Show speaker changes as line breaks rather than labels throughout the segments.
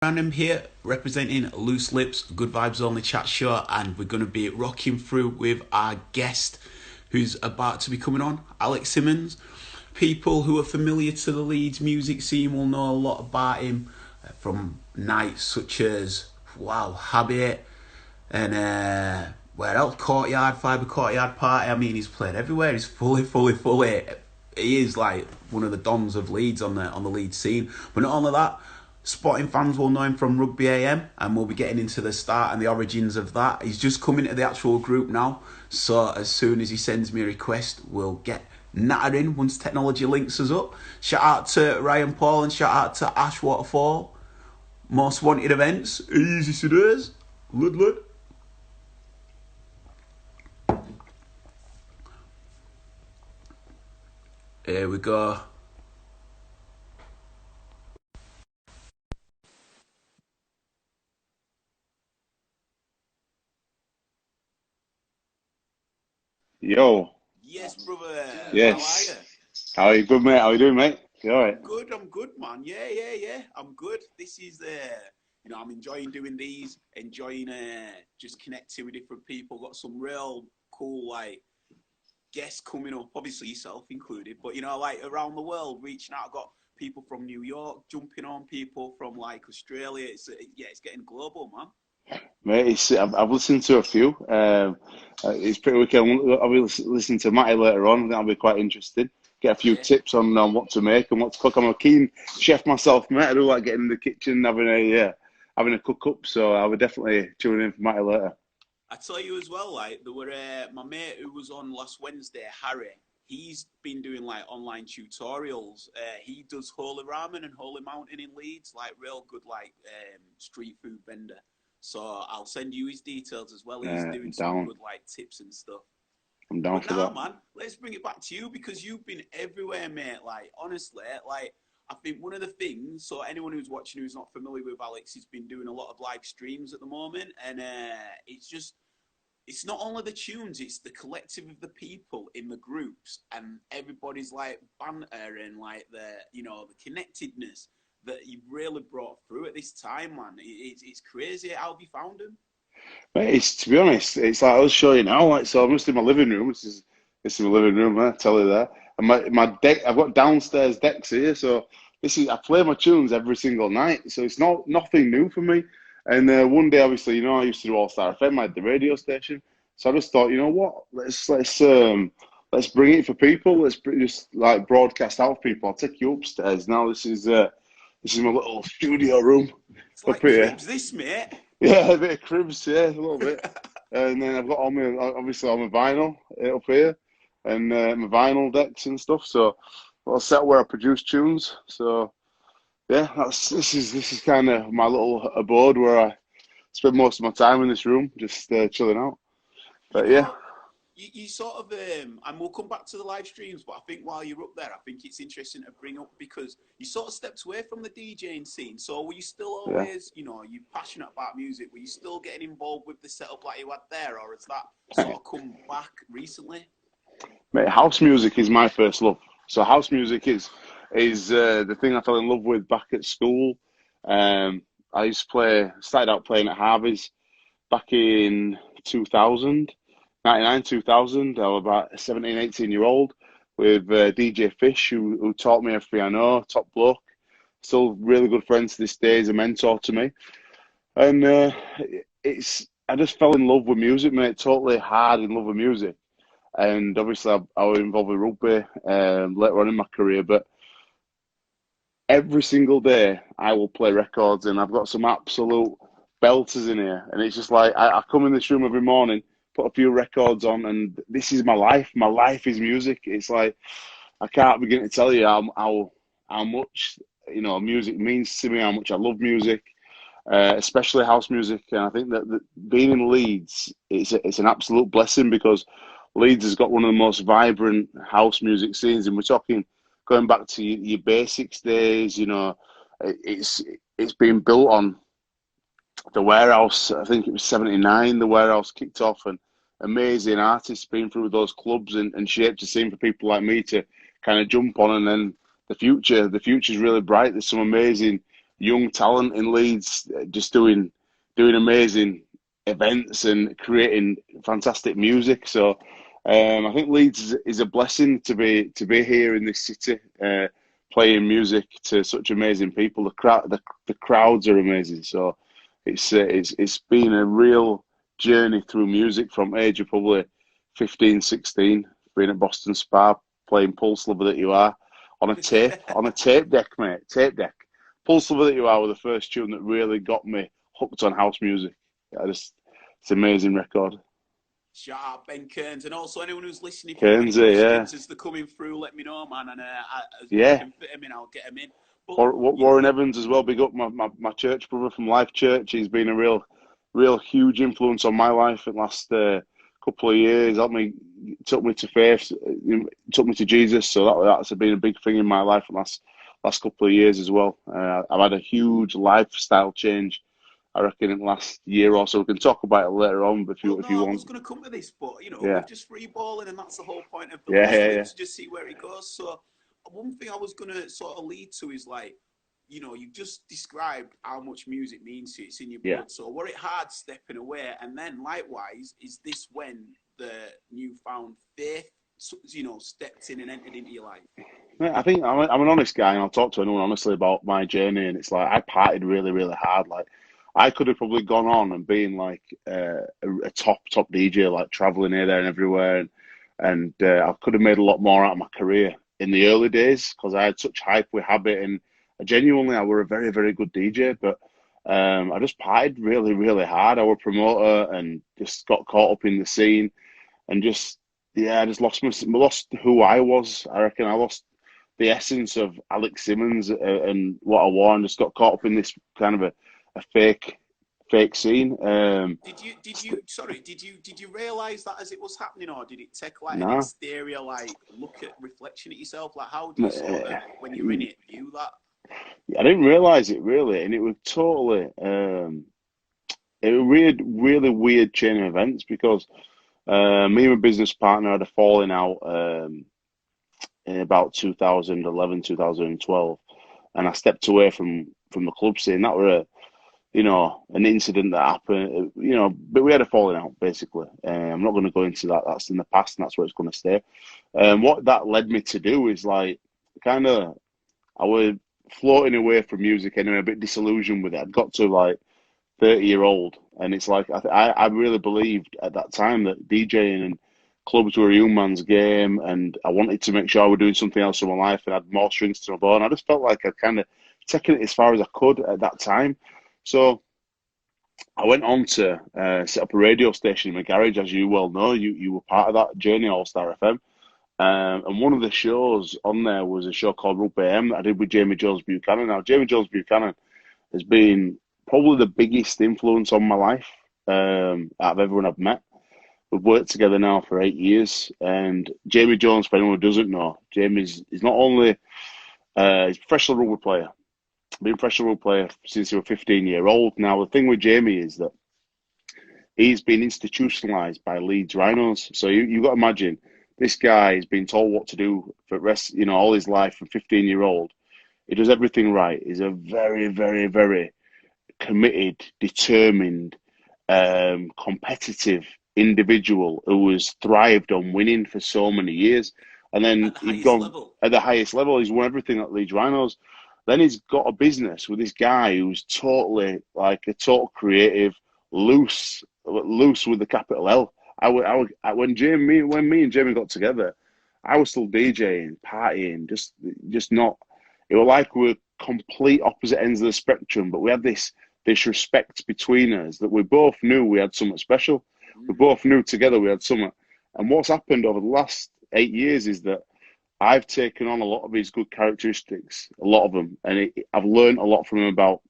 Random here, representing Loose Lips, Good Vibes Only Chat Show, and we're going to be rocking through with our guest who's about to be coming on, Alex Simmons. People who are familiar to the Leeds music scene will know a lot about him from nights such as, Habit, and where else? Courtyard, Fibre Courtyard Party. I mean, he's played everywhere. He's fully. He is like one of the dons of Leeds on the Leeds scene. But not only that, Sporting fans will know him from Rugby AM, and we'll be getting into the start and the origins of that. He's just coming to the actual group now, so as soon as he sends me a request, we'll get nattering once technology links us up. Shout out to Ryan Paul and shout out to Ash Waterfall. Most wanted events, easy to do. Lud. Here we go.
Yo.
Yes, brother.
Yes.
How are you?
How are you? Good, mate. How are you doing, mate? You all right?
I'm good, man. Yeah. I'm good. This is I'm enjoying doing these, enjoying just connecting with different people. Got some real cool guests coming up, obviously yourself included, but around the world reaching out. I've got people from New York jumping on, people from Australia. It's getting global, man.
Mate, I've listened to a few. It's pretty wicked. I'll be listening to Matty later on. I think that'll be quite interesting. Get a few tips on what to make and what to cook. I'm a keen chef myself, mate. I do like getting in the kitchen, having a cook up. So I would definitely tune in for Matty later.
I tell you as well, there were my mate who was on last Wednesday, Harry. He's been doing online tutorials. He does Holy Ramen and Holy Mountain in Leeds, real good street food vendor. So I'll send you his details as well. He's doing some good tips and stuff.
I'm down for that.
Man, let's bring it back to you because you've been everywhere, mate. Honestly, I think one of the things, so anyone who's watching who's not familiar with Alex, he's been doing a lot of live streams at the moment, and it's not only the tunes, it's the collective of the people in the groups, and everybody's banter and the connectedness that you've really brought through at this time, man. It's crazy. How have you found them?
Mate, to be honest, it's like I'll show you now. So I'm just in my living room. This is my living room. I tell you that. And my deck, I've got downstairs decks here. So I play my tunes every single night. So it's nothing new for me. And one day, obviously, I used to do All Star FM, I had the radio station. So I just thought, you know what? Let's bring it for people. Let's just broadcast out for people. I'll take you upstairs now. This is my little studio room.
It's like cribs, this, mate.
Yeah, a bit of cribs, yeah, a little bit. And then I've got all my vinyl up here, and my vinyl decks and stuff. So I'll set where I produce tunes. So yeah, this is kind of my little abode where I spend most of my time in this room, just chilling out. But yeah.
You sort of, and we'll come back to the live streams, but I think while you're up there, I think it's interesting to bring up because you sort of stepped away from the DJing scene. So were you still always, you're passionate about music? Were you still getting involved with the setup like you had there, or has that sort of come back recently?
Mate, house music is my first love. So house music is the thing I fell in love with back at school. I started out playing at Harvey's back in 2000. 99, 2000, I was about 17, 18-year-old with DJ Fish, who taught me everything I know, top bloke. Still really good friends to this day, he's a mentor to me. And I just fell in love with music, mate, totally hard in love with music. And obviously I was involved with rugby later on in my career, but every single day I will play records and I've got some absolute belters in here. And it's just I come in this room every morning, put a few records on, and this is my life. My life is music. It's I can't begin to tell you how much music means to me, how much I love music, especially house music. And I think that being in Leeds, it's an absolute blessing because Leeds has got one of the most vibrant house music scenes, and we're talking going back to your basics days. It's been built on the Warehouse. I think it was 79. The Warehouse kicked off, and amazing artists been through those clubs and shaped the scene for people like me to kind of jump on. And then the future's really bright. There's some amazing young talent in Leeds, just doing amazing events and creating fantastic music. So I think Leeds is a blessing to be here in this city, playing music to such amazing people. The crowds are amazing. So it's been a real journey through music from age of probably 15, 16, being at Boston Spa, playing Pulse Lover That You Are on a tape deck, mate, tape deck. Pulse Lover That You Are was the first tune that really got me hooked on house music. It's an amazing record.
Shout out Ben Kearns, and also anyone who's listening. If you've got any
Kearnsy, yeah,
questions as they're coming through, let me know, man. And as we
yeah.
can fit them in, I'll get them in. But
Warren Evans as well. Big up my church brother from Life Church. He's been a real huge influence on my life in the last couple of years. Took me to faith, took me to Jesus. So that's been a big thing in my life in the last couple of years as well. I've had a huge lifestyle change, I reckon, in the last year or so. We can talk about it later on if you want.
I was going to come to this, but
Yeah.
we're just free balling, and that's the whole point of the
yeah.
just see where it goes. So one thing I was going to sort of lead to is like, you've just described how much music means to you. It's in your blood.
Yeah.
So were it hard stepping away? And then likewise, is this when the newfound faith, stepped in and entered into your life?
I think I'm an honest guy, and I'll talk to anyone honestly about my journey. And it's like I partied really, really hard. Like I could have probably gone on and been like a top DJ, like traveling here, there, and everywhere, and I could have made a lot more out of my career in the early days because I had such hype with Habit, and genuinely I were a very, very good DJ. But I just partied really, really hard. I was a promoter and just got caught up in the scene, and I just lost who I was. I reckon I lost the essence of Alex Simmons and what I wore, and just got caught up in this kind of a fake scene.
Did you realize that as it was happening, or did it take like an
Nah.
exterior look at reflection at yourself? Like how do you sort of, when you're in it, view that?
I didn't realize it really, and it was totally a really weird chain of events because me and my business partner had a falling out in about 2011, 2012, and I stepped away from the club scene. That were an incident that happened, but we had a falling out basically. I'm not going to go into that. That's in the past, and that's where it's going to stay. What that led me to do is like kind of I was floating away from music anyway, a bit disillusioned with it. I'd got to like 30-year-old, and it's like I really believed at that time that DJing and clubs were a young man's game, and I wanted to make sure I was doing something else in my life and had more strings to my bow. And I just felt like I'd kind of taken it as far as I could at that time. So I went on to set up a radio station in my garage, as you well know. You were part of that journey, All Star FM. And one of the shows on there was a show called Rugby AM that I did with Jamie Jones Buchanan. Now, Jamie Jones Buchanan has been probably the biggest influence on my life out of everyone I've met. We've worked together now for 8 years. And Jamie Jones, for anyone who doesn't know, Jamie's not only he's a professional rugby player, been a professional rugby player since he was 15-year-old. Now, the thing with Jamie is that he's been institutionalized by Leeds Rhinos. So you've got to imagine, this guy has been told what to do for the rest, all his life from 15-year-old. He does everything right. He's a very, very, very committed, determined, competitive individual who has thrived on winning for so many years. And then he's gone at the highest level. He's won everything at Leeds Rhinos. Then he's got a business with this guy who's totally like a total creative, loose with the capital L. When me and Jamie got together, I was still DJing, partying, just not. It was like we were complete opposite ends of the spectrum, but we had this respect between us that we both knew we had something special. We both knew together we had something. And what's happened over the last 8 years is that I've taken on a lot of his good characteristics, a lot of them, and I've learned a lot from him about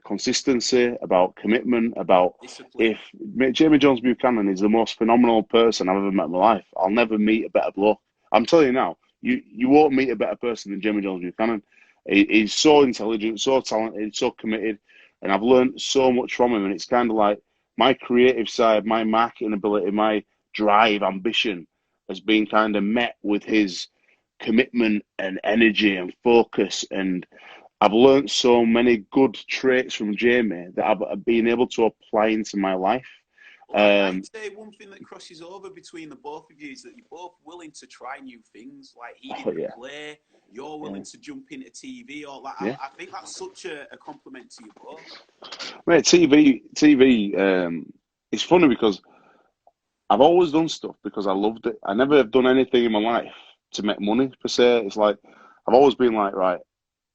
consistency, about commitment, about discipline. If Jamie Jones Buchanan is the most phenomenal person I've ever met in my life, I'll never meet a better bloke. I'm telling you now, you won't meet a better person than Jamie Jones Buchanan. He's so intelligent, so talented, so committed, and I've learned so much from him. And it's kind of like my creative side, my marketing ability, my drive, ambition has been kind of met with his commitment and energy and focus and I've learned so many good traits from Jamie that I've been able to apply into my life.
Well, I'd
Um,
say one thing that crosses over between the both of you is that you're both willing to try new things. Like he
oh
didn't
yeah,
play, you're
yeah,
willing to jump into TV. Or like,
yeah.
I think that's such a compliment to you both.
Mate, TV. It's funny because I've always done stuff because I loved it. I never have done anything in my life to make money per se. It's like I've always been like, right,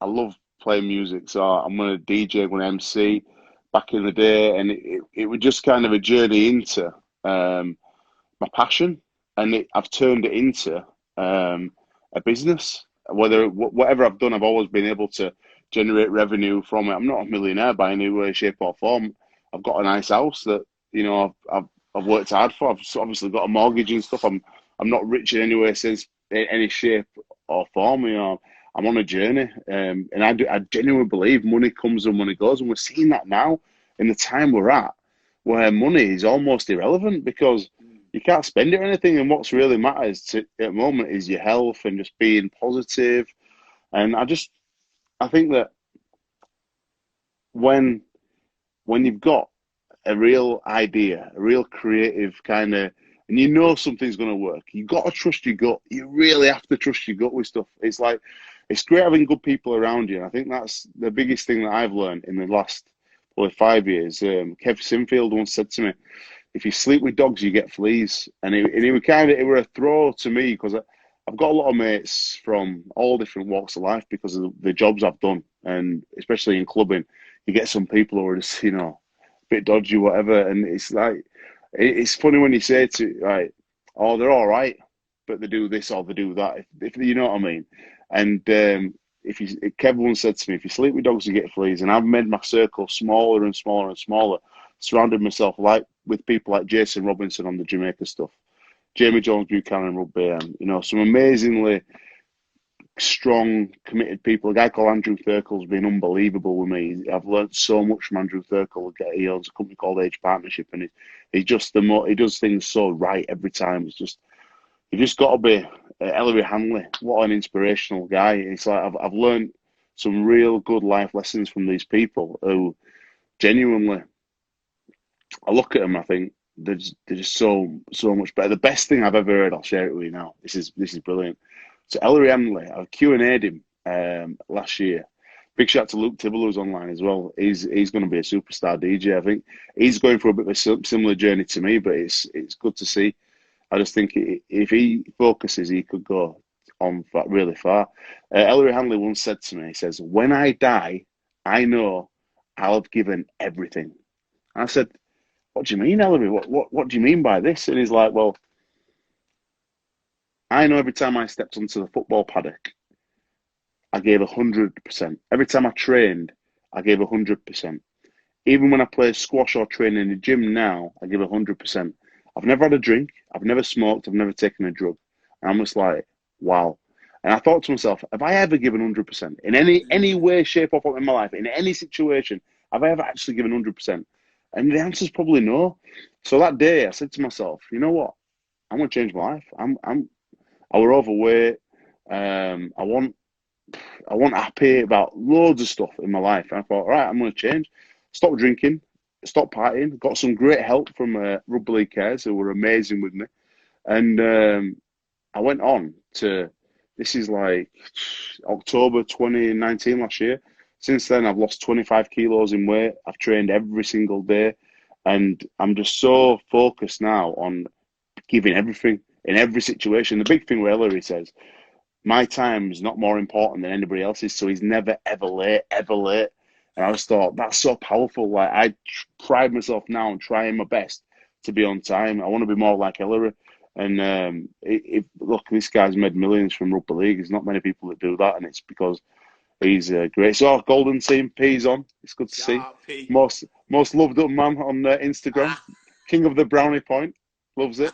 I love playing music, so I'm gonna DJ, I'm gonna MC. Back in the day, and it was just kind of a journey into my passion, and I've turned it into a business. Whatever I've done, I've always been able to generate revenue from it. I'm not a millionaire by any way, shape, or form. I've got a nice house that I've worked hard for. I've obviously got a mortgage and stuff. I'm not rich in any way, since any shape or form. I'm on a journey, and I genuinely believe money comes and money goes, and we're seeing that now in the time we're at, where money is almost irrelevant because
Mm.
you can't spend it on anything. And what's really matters at the moment is your health and just being positive. And I think that when you've got a real idea, a real creative kind of, and you know something's going to work, you got to trust your gut. You really have to trust your gut with stuff. It's like, it's great having good people around you. And I think that's the biggest thing that I've learned in the last probably 5 years. Kev Sinfield once said to me, if you sleep with dogs, you get fleas. And it was kind of, it were a throw to me because I've got a lot of mates from all different walks of life because of the jobs I've done, and especially in clubbing, you get some people who are just a bit dodgy, whatever. And it's like it's funny when you say to like, oh, they're all right, but they do this or they do that. If you know what I mean. And if you, Kev once said to me, if you sleep with dogs, you get fleas. And I've made my circle smaller and smaller and smaller, surrounded myself with people like Jason Robinson on the Jamaica stuff, Jamie Jones Buchanan, Rugby AM, some amazingly strong, committed people. A guy called Andrew Thurkell's been unbelievable with me. I've learned so much from Andrew Thurkell. He owns a company called Age Partnership, and he's just he does things so right every time. It's just, you just got to be Ellery Hanley. What an inspirational guy! It's like I've learned some real good life lessons from these people who genuinely, I look at them, I think they're just so much better. The best thing I've ever heard, I'll share it with you now. This is brilliant. So Ellery Hanley, I Q&A'd him last year. Big shout out to Luke Tibble, who's online as well. He's going to be a superstar DJ. I think he's going for a bit of a similar journey to me, but it's good to see. I just think if he focuses, he could go on really far. Ellery Hanley once said to me, he says, "When I die, I know I'll have given everything." And I said, "What do you mean, Ellery? What do you mean by this?" And he's like, "Well, I know every time I stepped onto the football paddock, I gave 100%. Every time I trained, I gave 100%. Even when I play squash or train in the gym now, I give 100%. I've never had a drink. I've never smoked. I've never taken a drug." And I'm just like, wow. And I thought to myself, have I ever given 100% in any
Mm.
way, shape, or form in my life, in any situation? Have I ever actually given 100%? And the answer is probably no. So that day, I said to myself, you know what? I'm gonna change my life. I were overweight. I want happy about loads of stuff in my life. And I thought, all right, I'm gonna change. Stop drinking, stop partying. Got some great help from Rugby League Cares who were amazing with me. And I went on to, this is like October 2019 last year. Since then, I've lost 25 kilos in weight. I've trained every single day. And I'm just so focused now on giving everything in every situation. The big thing where Ellery says, my time is not more important than anybody else's. So he's never, ever late, ever late. And I just thought, that's so powerful. Like, I pride myself now on trying my best to be on time. I want to be more like Ellery. And look, this guy's made millions from rugby league. There's not many people that do that, and it's because he's great. So, our golden team, P's on. It's good to
Shout
see.
out P.
Most loved up man on Instagram.
Ah.
King of the brownie point. Loves it.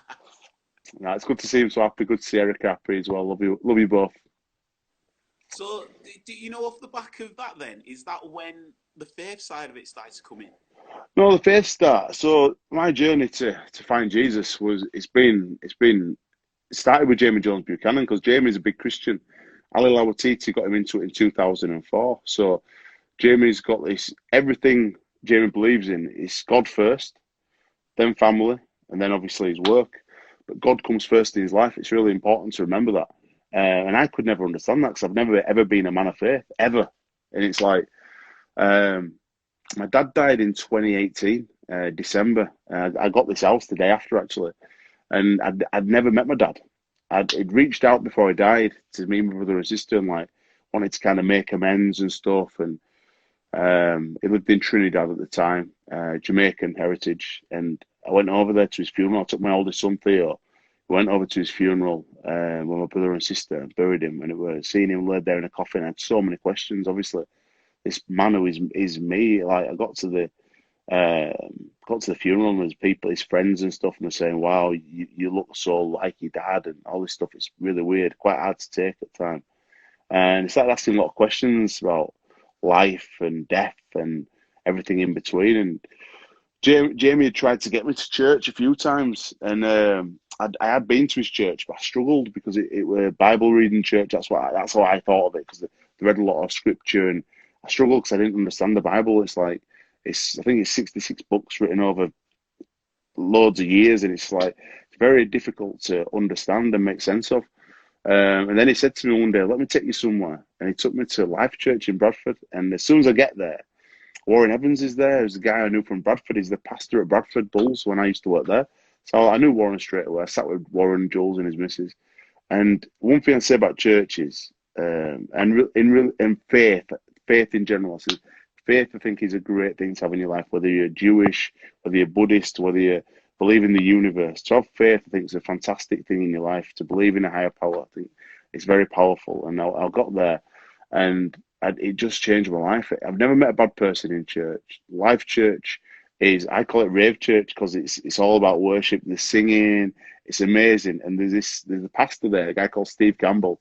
Nah, it's good to see him so happy. Good to see Eric happy as well. Love you both.
So, do you know off the back of that then, is that when the faith side of it started to come in?
No, the faith start. So my journey to find Jesus was, it started with Jamie Jones Buchanan because Jamie's a big Christian, Ali Lawatiti got him into it in 2004. So Jamie's got this, everything Jamie believes in is God first, then family, and then obviously his work. But God comes first in his life. It's really important to remember that. And I could never understand that because I've never ever been a man of faith, ever. And it's like, um, my dad died in 2018, December. I got this house the day after, actually. And I'd never met my dad. He'd reached out before he died to me, my brother and sister, and like wanted to kind of make amends and stuff. And he lived in Trinidad at the time, Jamaican heritage. And I went over there to his funeral. I took my oldest son, Theo. Went over to his funeral with my brother and sister and buried him. And it was seeing him laid there in a coffin. I had so many questions. Obviously, this man who is me. Like I got to the funeral and there's people, his friends and stuff, and they're saying, "Wow, you look so like your dad," and all this stuff. It's really weird, quite hard to take at the time. And it's like asking a lot of questions about life and death and everything in between. And Jamie had tried to get me to church a few times, and I had been to his church, but I struggled because it were a Bible reading church. That's how I thought of it, because they read a lot of scripture, and I struggled because I didn't understand the Bible. It's like I think it's 66 books written over loads of years, and it's like it's very difficult to understand and make sense of. And then he said to me one day, "Let me take you somewhere," and he took me to Life Church in Bradford. And as soon as I get there, Warren Evans is there. He's a guy I knew from Bradford. He's the pastor at Bradford Bulls when I used to work there. So I knew Warren straight away. I sat with Warren, Jules, and his missus. And one thing I say about churches, and faith in general, I say, faith I think is a great thing to have in your life. Whether you're Jewish, whether you're Buddhist, whether you believe in the universe, to have faith I think is a fantastic thing in your life. To believe in a higher power, I think it's very powerful. And I got there, and it just changed my life. I've never met a bad person in church. Life Church I call it rave church because it's all about worship, the singing. It's amazing. And there's a pastor there, a guy called Steve Campbell.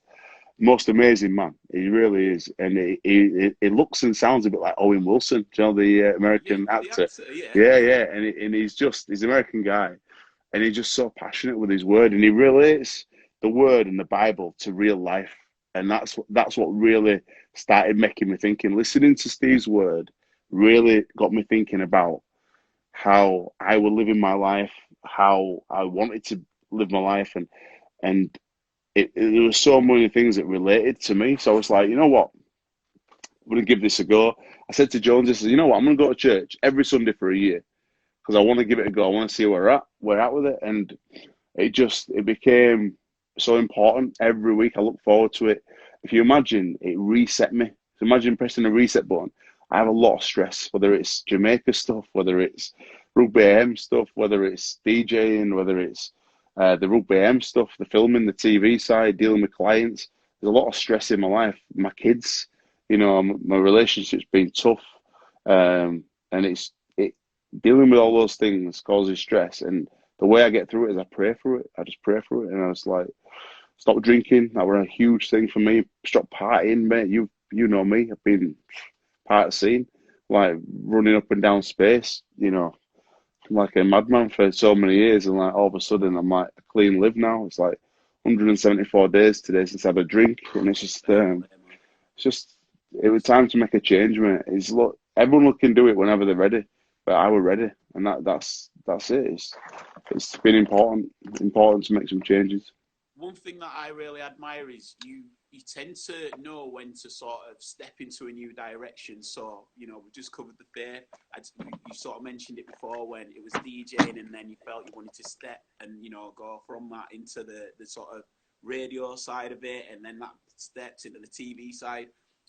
Most amazing man. He really is. And he looks and sounds a bit like Owen Wilson, you know, the American actor. Yeah. And he's an American guy. And he's just so passionate with his word. And he relates the word and the Bible to real life. And that's what really started making me thinking. Listening to Steve's word really got me thinking about how I would live in my life, how I wanted to live my life, and there were so many things that related to me. So I was like, you know what, I'm going to give this a go. I said to Jones, I said, you know what, I'm going to go to church every Sunday for a year because I want to give it a go. I want to see where we're at with it. And it became so important. Every week I look forward to it. If you imagine, it reset me. So imagine pressing a reset button. I have a lot of stress, whether it's Jamaica stuff, whether it's Rugby AM stuff, whether it's DJing, whether it's the Rugby AM stuff, the filming, the TV side, dealing with clients. There's a lot of stress in my life. My kids, my relationship's been tough, and dealing with all those things causes stress. And the way I get through it is I pray for it. I just pray for it, and I was like, stop drinking. That was a huge thing for me. Stop partying, mate. You know me. I've been part of the scene, like running up and down space, like a madman for so many years, and like all of a sudden I'm like a clean live now. It's like 174 days today since I had a drink, and it was time to make a change, mate. Everyone can do it whenever they're ready, but I was ready, and that's it. It's been important to make some changes.
One thing that I really admire is you tend to know when to sort of step into a new direction. So, we just covered the faith. You sort of mentioned it before when it was DJing, and then you felt you wanted to step and, go from that into the sort of radio side of it, and then that steps into the TV side.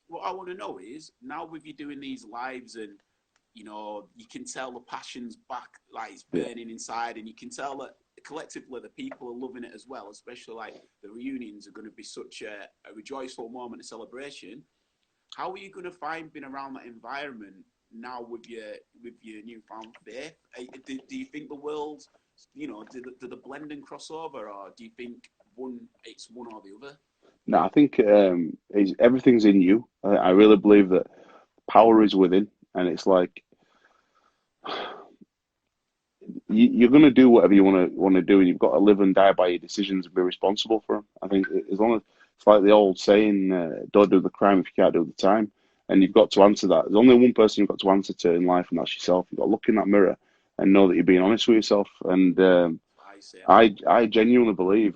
What I want to know is, now with you doing these lives and, you can tell the passion's back, like it's burning inside, and you can tell that collectively the people are loving it as well, especially like the reunions are going to be such a rejoiceful moment, a celebration. How are you going to find being around that environment now with your newfound faith? Do you think the world, do the blend and cross over, or do you think it's one or the other?
No, I think everything's in you. I really believe that power is within, and it's like you're going to do whatever you want to do, and you've got to live and die by your decisions and be responsible for them. I think as long as It's like the old saying, don't do the crime if you can't do the time. And you've got to answer that. There's only one person you've got to answer to in life, and that's yourself. You've got to look in that mirror and know that you're being honest with yourself. And
I say,
I genuinely believe,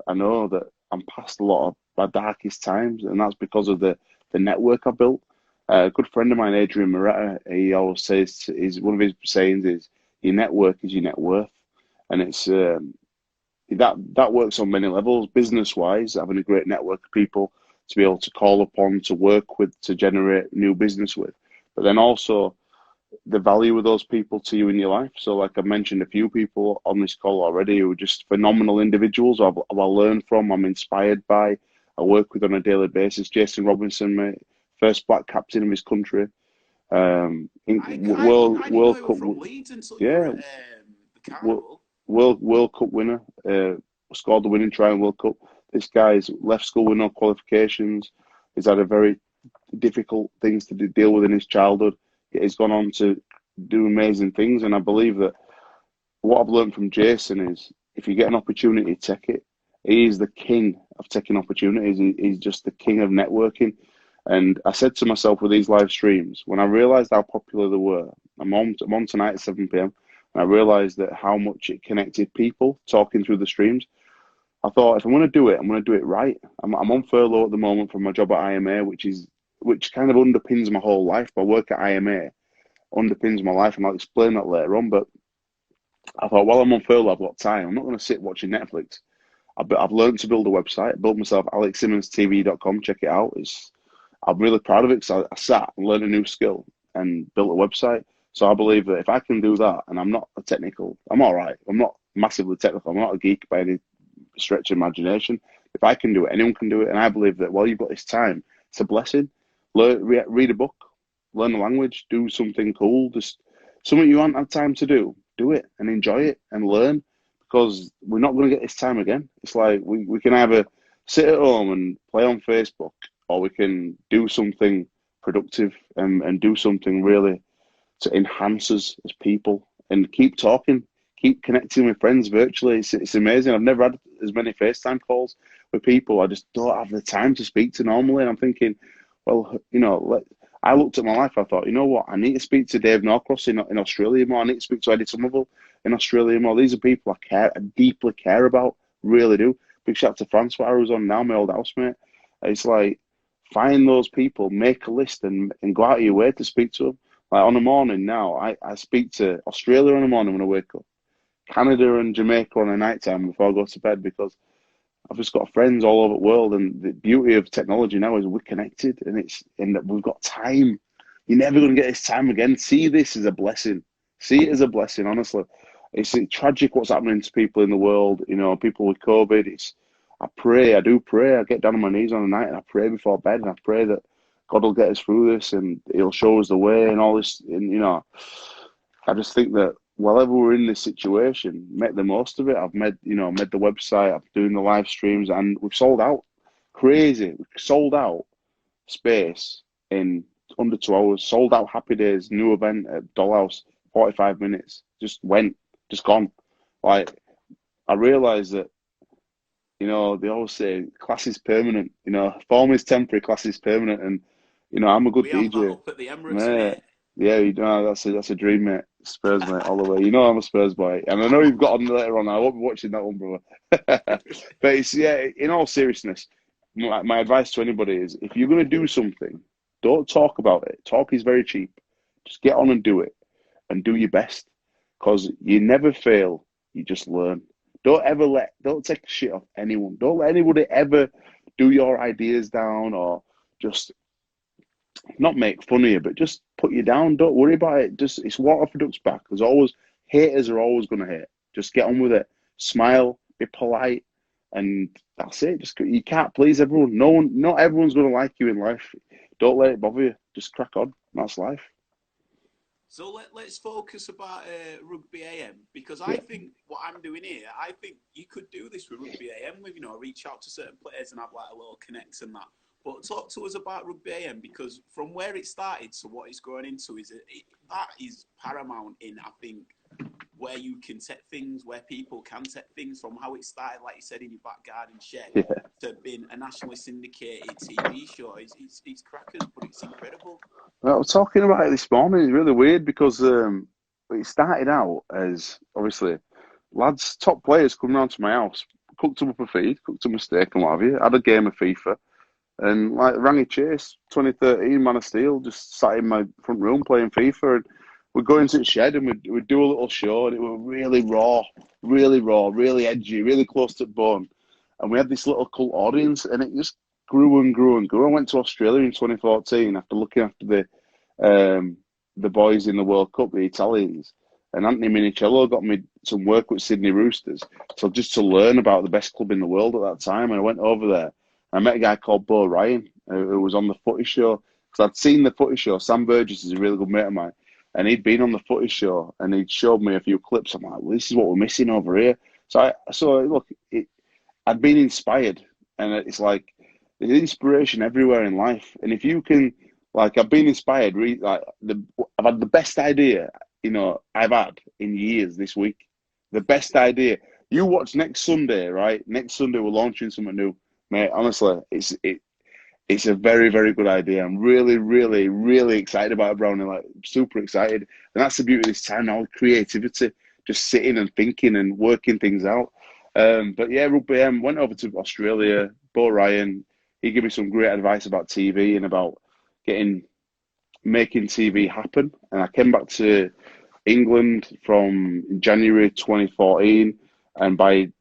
I know that I'm past a lot of my darkest times, and that's because of the network I built. A good friend of mine, Adrian Moretta, he always says, is one of his sayings is, your network is your net worth. And it's that works on many levels, business wise, having a great network of people to be able to call upon, to work with, to generate new business with. But then also the value of those people to you in your life. So, like I've mentioned, a few people on this call already who are just phenomenal individuals I've learned from, I'm inspired by, I work with on a daily basis. Jason Robinson, mate, first black captain of his country.
I didn't know
World
you were
Cup,
from Leeds until you were
yeah,
at the
World,
Carnival.
World Cup winner, scored the winning try in World Cup. This guy's left school with no qualifications. He's had a very difficult things to deal with in his childhood. He's gone on to do amazing things, and I believe that what I've learned from Jason is if you get an opportunity, take it. He is the king of taking opportunities. He's just the king of networking. And I said to myself with these live streams, when I realised how popular they were, I'm on tonight at 7 p.m. and I realised that how much it connected people talking through the streams. I thought if I'm going to do it, I'm going to do it right. I'm on furlough at the moment from my job at IMA, which kind of underpins my whole life. My work at IMA underpins my life, and I'll explain that later on. But I thought, while I'm on furlough, I've got time. I'm not going to sit watching Netflix. I've learned to build a website. I built myself alexsimmonstv.com. Check it out. I'm really proud of it because I sat and learned a new skill and built a website. So I believe that if I can do that, and I'm all right. I'm not massively technical. I'm not a geek by any stretch of imagination. If I can do it, anyone can do it. And I believe that while you've got this time, it's a blessing. Read a book, learn a language, do something cool. Just something you haven't had time to do it and enjoy it and learn because we're not going to get this time again. It's like we can either sit at home and play on Facebook or we can do something productive and do something really to enhance us as people and keep talking, keep connecting with friends virtually. It's amazing. I've never had as many FaceTime calls with people I just don't have the time to speak to normally. And I'm thinking, well, I looked at my life. I thought, you know what? I need to speak to Dave Norcross in Australia more. I need to speak to Eddie Somerville in Australia more. These are people I deeply care about, really do. Big shout out to Francois, who's on now, my old housemate. It's like, find those people, make a list and go out of your way to speak to them. Like on the morning now, I speak to Australia on the morning when I wake up, Canada and Jamaica on the night time before I go to bed because I've just got friends all over the world. And the beauty of technology now is we're connected and that we've got time. You're never going to get this time again. See this as a blessing. See it as a blessing, honestly. It's tragic what's happening to people in the world, people with COVID. I do pray. I get down on my knees on the night and I pray before bed and I pray that God will get us through this and He'll show us the way and all this. And, I just think that wherever we're in this situation, make the most of it. I've made the website, I'm doing the live streams and we've sold out. Crazy. We sold out space in under 2 hours. Sold out Happy Days, new event at Dollhouse, 45 minutes. Just gone. Like, I realised that they always say class is permanent. Form is temporary, class is permanent. And, I'm a good
We have that
DJ.
up at the Emirates,
Mate,
mate.
yeah, that's a dream, mate. Spurs, mate, all the way. I'm a Spurs boy. And I know you've got on later on. I won't be watching that one, brother. But in all seriousness, my advice to anybody is if you're going to do something, don't talk about it. Talk is very cheap. Just get on and do it and do your best because you never fail. You just learn. Don't take shit off anyone. Don't let anybody ever do your ideas down or just not make fun of you, but just put you down. Don't worry about it. It's water for ducks back. Haters are always going to hate. Just get on with it. Smile, be polite, and that's it. You can't please everyone. Not everyone's going to like you in life. Don't let it bother you. Just crack on. That's life.
So let's focus about Rugby AM because I
Yeah.
think what I'm doing here, I think you could do this with Rugby AM with, reach out to certain players and have like a little connect and that. But talk to us about Rugby AM because from where it started to what it's growing into that is paramount in, I think, where you can set things, where people can set things, from how it started, like you said, in your back garden shed,
Yeah.
to being a nationally syndicated TV show. It's crackers, but it's incredible.
Well, I was talking about it this morning. It's really weird because it started out as, obviously, lads, top players come round to my house, cooked them up a feed, cooked them a steak and what have you, had a game of FIFA, and like Rangy Chase, 2013 Man of Steel, just sat in my front room playing FIFA, and we'd go into the shed and we'd do a little show, and it was really raw, really edgy, really close to the bone, and we had this little cult audience, and it just grew and grew and grew. I went to Australia in 2014 after looking after the boys in the World Cup, the Italians, and Anthony Minicello got me some work with Sydney Roosters, so just to learn about the best club in the world at that time. And I went over there. I met a guy called Bo Ryan who was on the Footy Show, because I'd seen the Footy Show. Sam Burgess is a really good mate of mine, and he'd been on the Footy Show, and he'd showed me a few clips. I'm like, well, this is what we're missing over here. So look, I'd been inspired, and it's like there's inspiration everywhere in life. And if you can, like, I've been inspired. I've had the best idea, I've had in years this week. The best idea. You watch next Sunday, right? Next Sunday we're launching something new, mate. Honestly, it's a very, very good idea. I'm really, really, really excited about it, Brownie. Like, super excited. And that's the beauty of this time now, creativity, just sitting and thinking and working things out. But yeah, Rugby AM, went over to Australia. Bo Ryan, he gave me some great advice about TV and about making TV happen. And I came back to England from January 2014, and by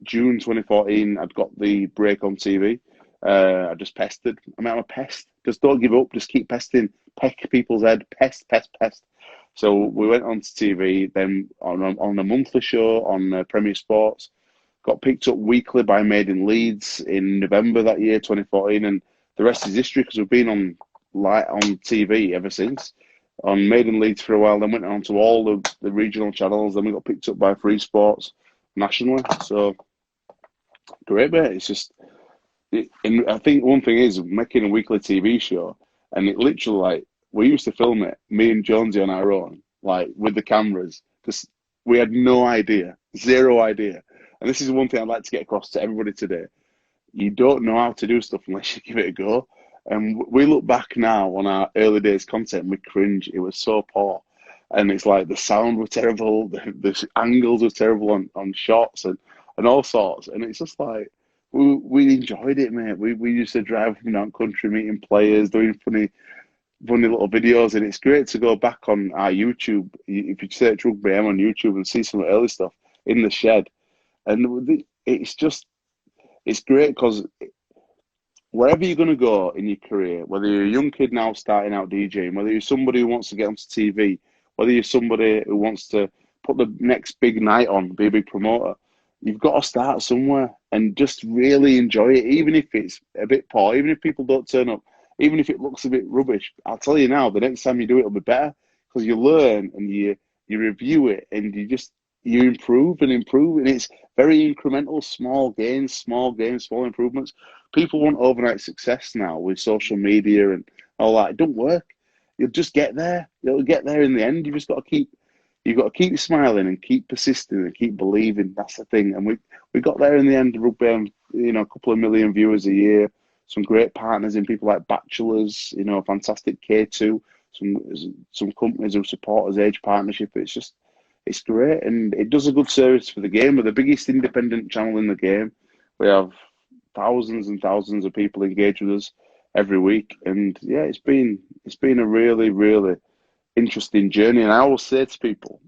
June 2014, I'd got the break on TV. I just pestered. I'm a pest. Just don't give up. Just keep pesting. Peck people's head. Pest. So we went on to TV, then on a monthly show on Premier Sports. Got picked up weekly by Made in Leeds in November that year, 2014, and the rest is history because we've been on TV ever since. On Made in Leeds for a while, then went on to all the regional channels. Then we got picked up by Free Sports nationally. So great, mate. It's just, and I think one thing is making a weekly TV show, and it literally, like, we used to film it, me and Jonesy on our own, like with the cameras. Just, we had no idea, zero idea. And this is one thing I'd like to get across to everybody today. You don't know how to do stuff unless you give it a go. And we look back now on our early days content and we cringe. It was so poor. And it's like the sound was terrible, the angles were terrible on shots and all sorts. And it's just like, we enjoyed it, mate. We used to drive from down country, meeting players, doing funny little videos. And it's great to go back on our YouTube. If you search Rugby AM on YouTube and see some of the early stuff in the shed. And it's great because wherever you're going to go in your career, whether you're a young kid now starting out DJing, whether you're somebody who wants to get onto TV, whether you're somebody who wants to put the next big night on, be a big promoter, you've got to start somewhere and just really enjoy it, even if it's a bit poor, even if people don't turn up, even if it looks a bit rubbish. I'll tell you now, the next time you do it, it'll be better because you learn and you review it and you improve, and it's very incremental, small gains, small improvements. People want overnight success now with social media and all that. It don't work. You'll just get there. You'll get there in the end. You've got to keep smiling and keep persisting and keep believing. That's the thing. And we got there in the end. Rugby, a couple of million viewers a year, some great partners in people like Bachelors, fantastic K2, some companies who support us, Age Partnership. It's great, and it does a good service for the game. We're the biggest independent channel in the game. We have thousands and thousands of people engage with us every week, and yeah, it's been a really, really interesting journey. And I always say to people,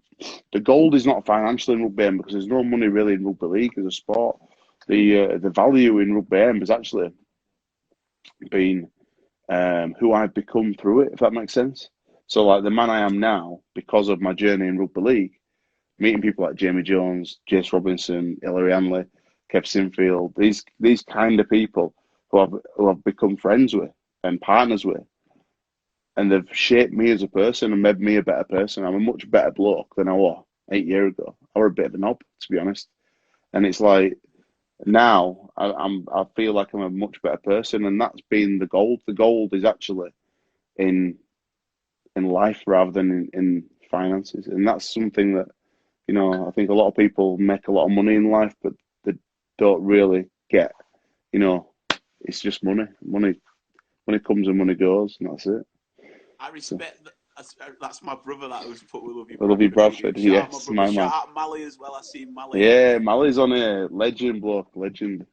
the gold is not financial in Rugby AM because there's no money really in Rugby League as a sport. The value in Rugby AM has actually been who I've become through it, if that makes sense. So, like, the man I am now because of my journey in Rugby League, meeting people like Jamie Jones, Jace Robinson, Ellery Hanley, Kev Sinfield, these kind of people who I've become friends with and partners with, and they've shaped me as a person and made me a better person. I'm a much better bloke than I was 8 years ago. I was a bit of a knob, to be honest. And it's like now I feel like I'm a much better person, and that's been the gold. The gold is actually in life rather than in finances, and that's something that You know, I think a lot of people make a lot of money in life, but they don't really get, you know, it's just money. Money comes and money goes, and that's it.
I
So
respect that. That's my brother that was put with Love You
I love you,
Bradford video.
Bradford.
Shout out my
Yes,
brother.
my
Shout
man.
out Mally as well. I seen Mally
Yeah, Mally's on a legend, bloke, legend.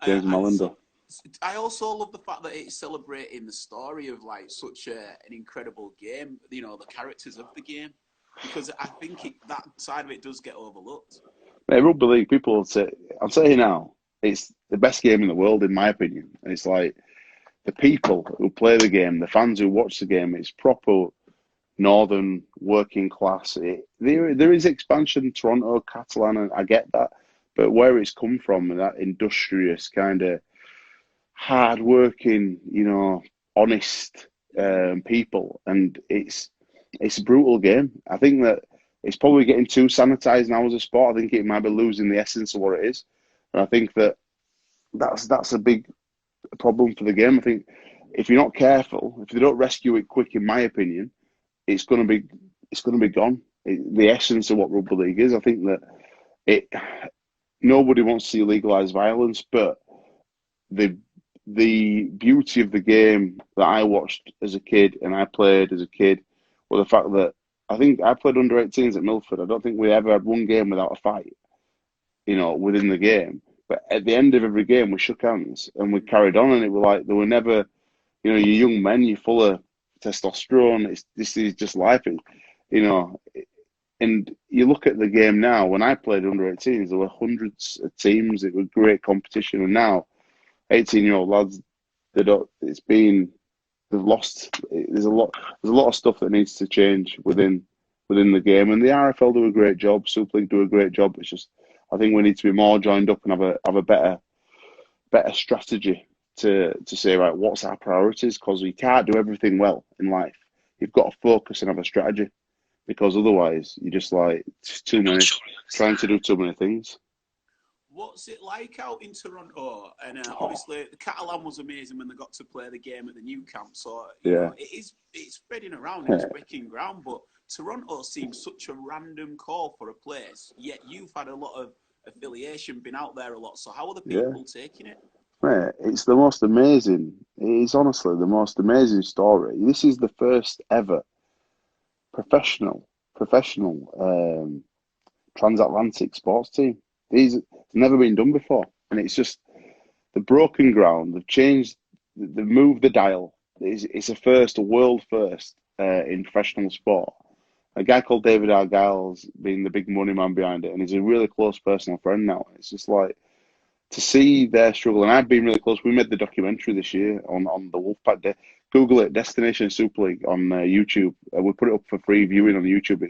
James
and
Malander.
so I also love the fact that it's celebrating the story of like such an incredible game. You know, the characters of the game, because I think that side of it does get overlooked.
Mate, rugby league, people will say, I'll tell you now, it's the best game in the world, in my opinion. And it's like the people who play the game, the fans who watch the game, it's proper northern working class. There is expansion, Toronto, Catalan, and I get that. But where it's come from, that industrious kind of hard working, you know, honest people, and it's a brutal game. I think that it's probably getting too sanitized now as a sport. I think it might be losing the essence of what it is, and I think that that's a big problem for the game. I think if you're not careful, if they don't rescue it quick, in my opinion, it's gonna be gone. The essence of what rugby league is. I think that it nobody wants to see legalized violence, but the the beauty of the game that I watched as a kid and I played as a kid was the fact that I think I played under 18s at Milford. I don't think we ever had one game without a fight, you know, within the game. But at the end of every game, we shook hands and we carried on, and it was like there were never, you know, you're young men, you're full of testosterone. This is just life, you know. And you look at the game now. When I played under 18s, there were hundreds of teams. It was great competition, and now 18-year-old lads, they don't. It's been they've lost. There's a lot of stuff that needs to change within the game, and the RFL do a great job. Super League do a great job. It's just I think we need to be more joined up and have a better strategy to say, right, what's our priorities, because we can't do everything well in life. You've got to focus and have a strategy, because otherwise you're just like it's too many trying to do too many things.
What's it like out in Toronto? And
Oh,
obviously, the Catalan was amazing when they got to play the game at the new camp. So you
yeah,
know, it's spreading around and it's
yeah,
breaking ground. But Toronto seems such a random call for a place. Yet you've had a lot of affiliation, been out there a lot. So how are the
yeah.
people taking it?
Mate, it's the most amazing. It is honestly the most amazing story. This is the first ever professional transatlantic sports team. These it's never been done before, and it's just the broken ground. They've changed. They've moved the dial. It's a first, a world first in professional sport. A guy called David Argyle's been the big money man behind it, and he's a really close personal friend now. It's just like to see their struggle, and I've been really close. We made the documentary this year on the Wolfpack Day. Google it, Destination Super League on YouTube. We put it up for free viewing on YouTube.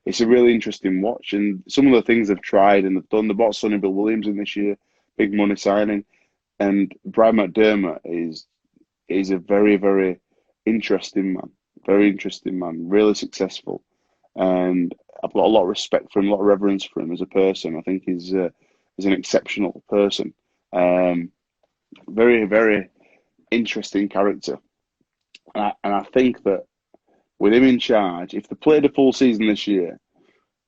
It's a really interesting watch, and some of the things they've tried and they've done. They bought Sonny Bill Williams in this year, big money signing, and Brian McDermott is a very very interesting man, really successful, and I've got a lot of respect for him, a lot of reverence for him as a person. I think he's an exceptional person. Um, very interesting character. And I think that with him in charge, if they played a full season this year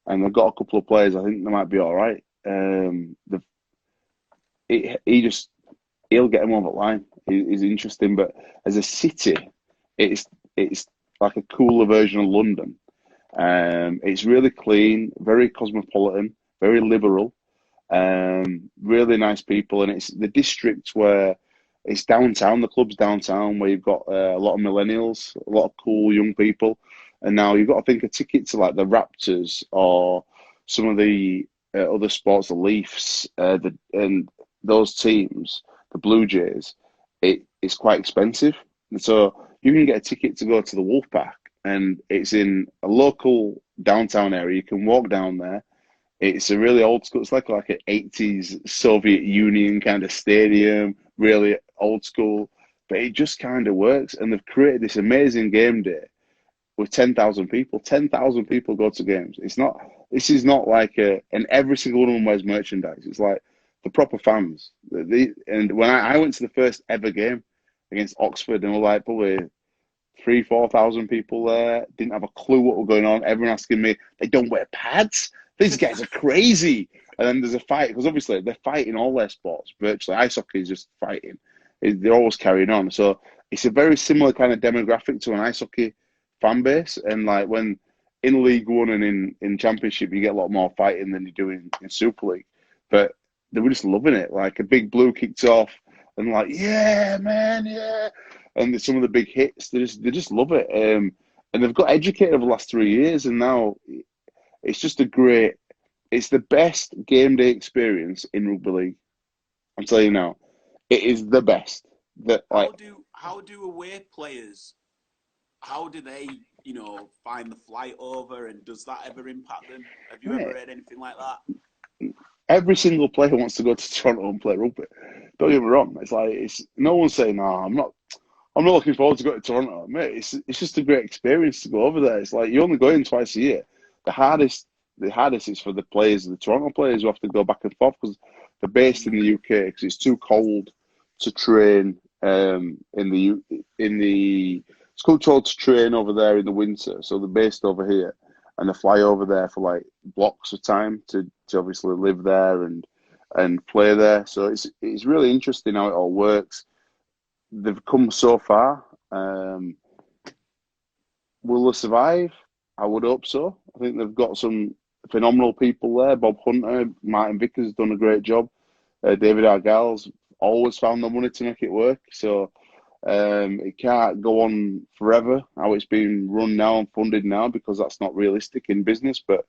and they've got a couple of players, I think they might be all right. He just he'll get them over the line. He's interesting, but as a city, it's it's like a cooler version of London. It's really clean, very cosmopolitan, very liberal. Really nice people, and it's the district where it's downtown. The club's downtown, where you've got a lot of millennials, a lot of cool young people, and now you've got to think a ticket to like the Raptors or some of the other sports, the Leafs, and those teams, the Blue Jays. It's quite expensive, and so you can get a ticket to go to the Wolfpack, and it's in a local downtown area. You can walk down there. It's a really old school. It's like an 80s Soviet Union kind of stadium, really old school, but it just kind of works. And they've created this amazing game day with 10,000 people. 10,000 people go to games. This is not like and every single one of them wears merchandise. It's like the proper fans. And when I went to the first ever game against Oxford, and we're like probably 3,000, 4,000 people there, didn't have a clue what was going on. Everyone asking me, they don't wear pads. these guys are crazy. And then there's a fight, because obviously they're fighting all their sports, virtually. Ice hockey is just fighting. They're always carrying on. So it's a very similar kind of demographic to an ice hockey fan base. And like when in League One and in Championship, you get a lot more fighting than you do in Super League. But they were just loving it. Like a Big Blue kicked off and like, yeah, man, yeah. And some of the big hits, they just love it. And they've got educated over the last 3 years, and now it's just it's the best game day experience in rugby league. I'm telling you now, it is the best.
How do away players? How do they, find the flight over, and does that ever impact them? Have you ever heard anything like that?
Every single player wants to go to Toronto and play rugby. Don't get me wrong. It's no one's saying, "No, I'm not looking forward to going to Toronto." Mate, it's just a great experience to go over there. It's like you only go in twice a year. The hardest is for the Toronto players who have to go back and forth because they're based in the UK because it's too cold to train it's too cold to train over there in the winter. So they're based over here and they fly over there for like blocks of time to obviously live there and play there. So it's really interesting how it all works. They've come so far. Will they survive? I would hope so. I think they've got some phenomenal people there. Bob Hunter, Martin Vickers has done a great job. David Argyle's always found the money to make it work. So it can't go on forever how it's being run now and funded now because that's not realistic in business. But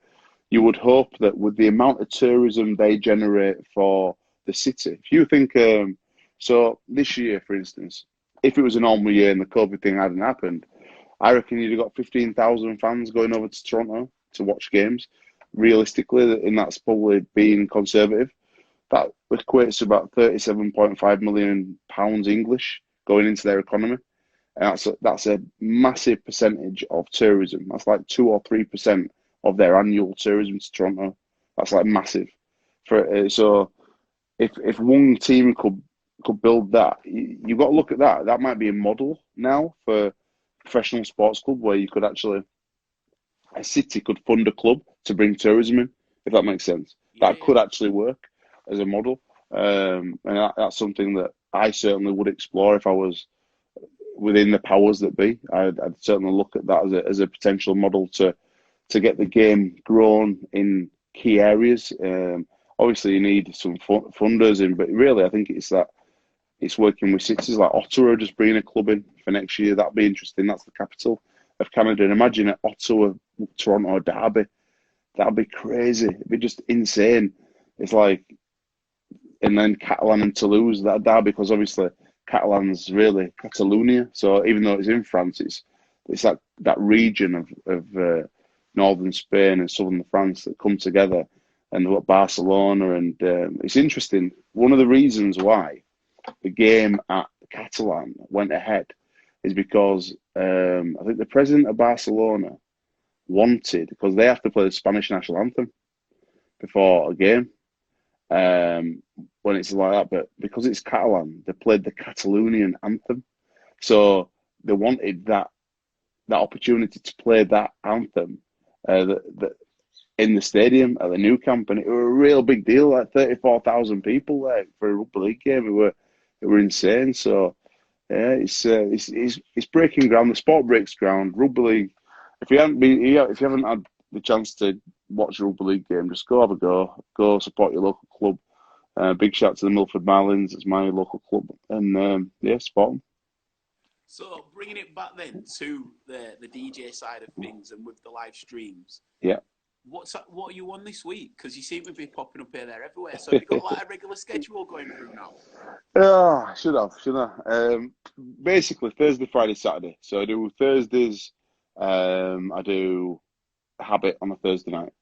you would hope that with the amount of tourism they generate for the city, if you think, so this year, for instance, if it was a normal year and the COVID thing hadn't happened, I reckon you'd have got 15,000 fans going over to Toronto to watch games. Realistically, and that's probably being conservative. That equates to about £37.5 million English going into their economy. And that's a massive percentage of tourism. That's like 2 or 3% of their annual tourism to Toronto. That's like massive. So if one team could build that, you've got to look at that. That might be a model now for professional sports club where you could actually, a city could fund a club to bring tourism in, if that makes sense.
Yeah.
That could actually work as a model. And that's something that I certainly would explore if I was within the powers that be. I'd certainly look at that as a potential model to get the game grown in key areas. Obviously, you need some funders in, but really, I think it's working with cities like Ottawa, just bringing a club in for next year. That'd be interesting. That's the capital of Canada. And imagine at Ottawa, Toronto, Derby. That'd be crazy. It'd be just insane. It's like, and then Catalan and Toulouse, that Derby, because obviously Catalan's really Catalonia. So even though it's in France, it's that region of northern Spain and southern France that come together, and they've got Barcelona, and it's interesting. One of the reasons why the game at Catalan went ahead is because I think the president of Barcelona wanted, because they have to play the Spanish national anthem before a game when it's like that, but because it's Catalan, they played the Catalonian anthem. So they wanted that opportunity to play that anthem in the stadium at the new camp, and it was a real big deal. Like 34,000 people there for a rugby league game. It were insane. So yeah, it's breaking ground. The sport breaks ground. Rugby league. If you haven't had the chance to watch a rugby league game, just go have a go. Go support your local club. Big shout to the Milford Marlins. It's my local club, and support them.
So bringing it back then to the DJ side of things and with the live streams.
Yeah.
What are you on this week? Because you seem to be popping up here, there, everywhere. So have you got like a regular schedule going through now?
Oh, should have. Basically Thursday, Friday, Saturday. So I do Thursdays. I do Habit on a Thursday night.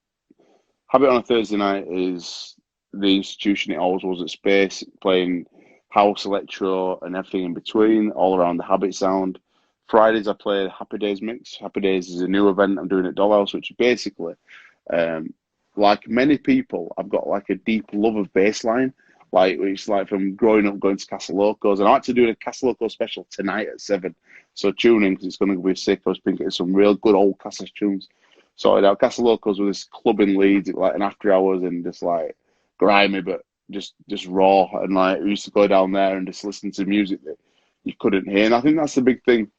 Habit on a Thursday night is the institution it always was at Space, playing house, electro, and everything in between, all around the Habit sound. Fridays I play Happy Days Mix. Happy Days is a new event I'm doing at Dollhouse, which is basically, like many people, I've got like a deep love of bassline. Like it's like from growing up going to Castle Locos, and I'm actually doing a Castle Loco special tonight at 7. So tune in because it's going to be sick. I was thinking of some real good old Castle tunes. sorted out. Castle Locals with this club in Leeds, like an after hours and just like grimy, but just raw. And like we used to go down there and just listen to music that you couldn't hear. And I think that's the big thing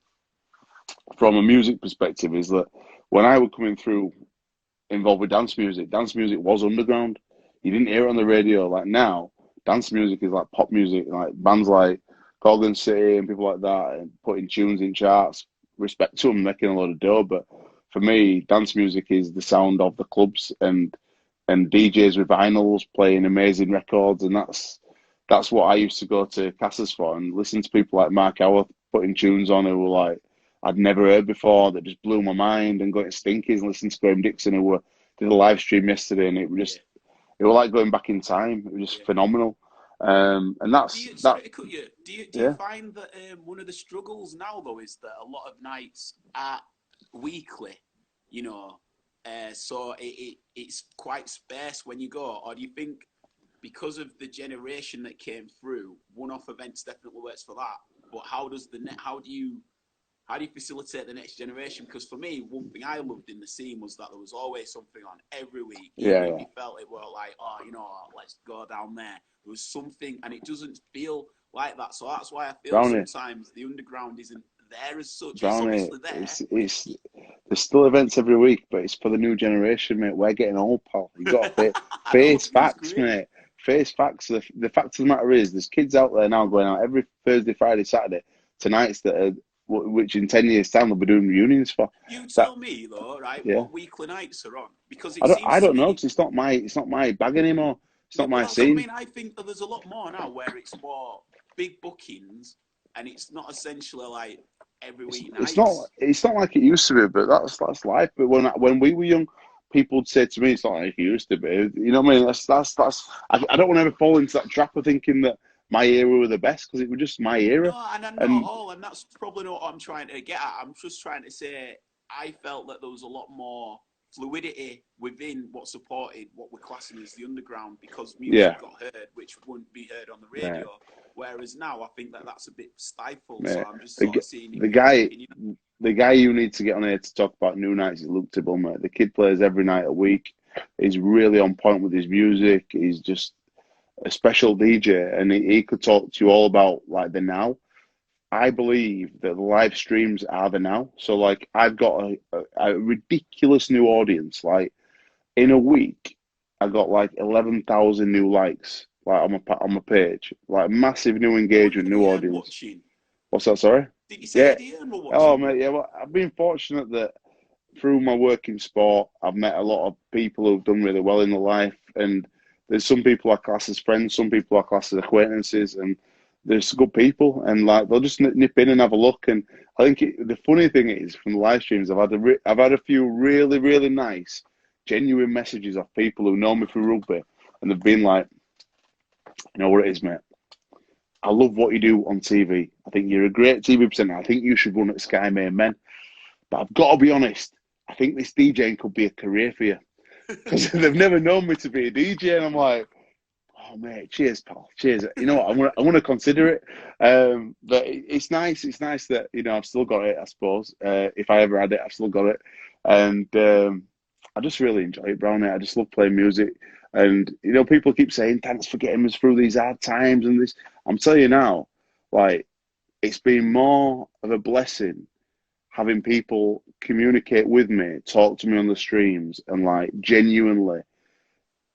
from a music perspective is that when I was coming through involved with dance music was underground. You didn't hear it on the radio. Like now, dance music is like pop music, like bands like Golden City and people like that, and putting tunes in charts. Respect to them, making a lot of dough. But for me, dance music is the sound of the clubs and DJs with vinyls playing amazing records, and that's what I used to go to Casas for and listen to people like Mark Howarth putting tunes on who were like I'd never heard before that just blew my mind, and going to Stinkies and listening to Graham Dixon who did a live stream yesterday, and it was like going back in time. It was just phenomenal. And
Sorry to cut you. Do you
yeah.
find that one of the struggles now though is that a lot of nights are weekly, you know, so it's quite sparse when you go, or do you think because of the generation that came through, one-off events definitely works for that? But how do you facilitate the next generation? Because for me, one thing I loved in the scene was that there was always something on every week. Even if you felt it were like, oh, you know, let's go down there. There was something, and it doesn't feel like that. So that's why I feel
Brownie.
Sometimes the underground isn't there as such.
Brownie,
it's obviously there.
It's there's still events every week, but it's for the new generation, mate. We're getting old, pal. You got to face facts, mate. Face facts. The fact of the matter is, there's kids out there now going out every Thursday, Friday, Saturday to nights that are, which in 10 years' time they'll be doing reunions for.
You tell me though, right? Yeah. What weekly nights are on? Because
I don't know, because it's not my bag anymore. It's not my scene.
I mean, I think that there's a lot more now where it's more big bookings, and it's not essentially like every week.
It's not like it used to be, but that's life. But when we were young, people would say to me, "It's not like it used to be." You know what I mean? That's. I don't want to ever fall into that trap of thinking that my era were the best, because it was just my era.
No, and not at all, and that's probably not what I'm trying to get at. I'm just trying to say I felt that there was a lot more fluidity within what supported what we're classing as the underground, because music got heard which wouldn't be heard on the radio. Right. Whereas now I think that that's a bit stifled. Mate, so I'm just sort of seeing
the guy you need to get on here to talk about new nights is Luke Tibble, mate. The kid plays every night a week. He's really on point with his music. He's just a special DJ, and he could talk to you all about like the now. I believe that the live streams are the now. So like I've got a ridiculous new audience. Like in a week, I got like 11,000 new likes like on my page. Like massive new engagement, new audience.
Watching?
What's that? Sorry.
Did you say watching?
Oh mate, yeah. Well, I've been fortunate that through my work in sport, I've met a lot of people who've done really well in their life, and there's some people I class as friends, some people I class as acquaintances, and there's good people, and like they'll just nip in and have a look. And I think the funny thing is, from the live streams, I've had a few really, really nice, genuine messages of people who know me through rugby, and they've been like, "You know what it is, mate? I love what you do on TV. I think you're a great TV presenter. I think you should run at Sky Main Men. But I've got to be honest, I think this DJing could be a career for you." Because they've never known me to be a DJ, and I'm like, "Oh mate, cheers, pal, cheers." You know what? I want to consider it. But it's nice. It's nice that I've still got it. I suppose if I ever had it, I've still got it, and I just really enjoy it, Brownie. I just love playing music, and people keep saying thanks for getting us through these hard times and this. I'm telling you now, like it's been more of a blessing having people communicate with me, talk to me on the streams, and like genuinely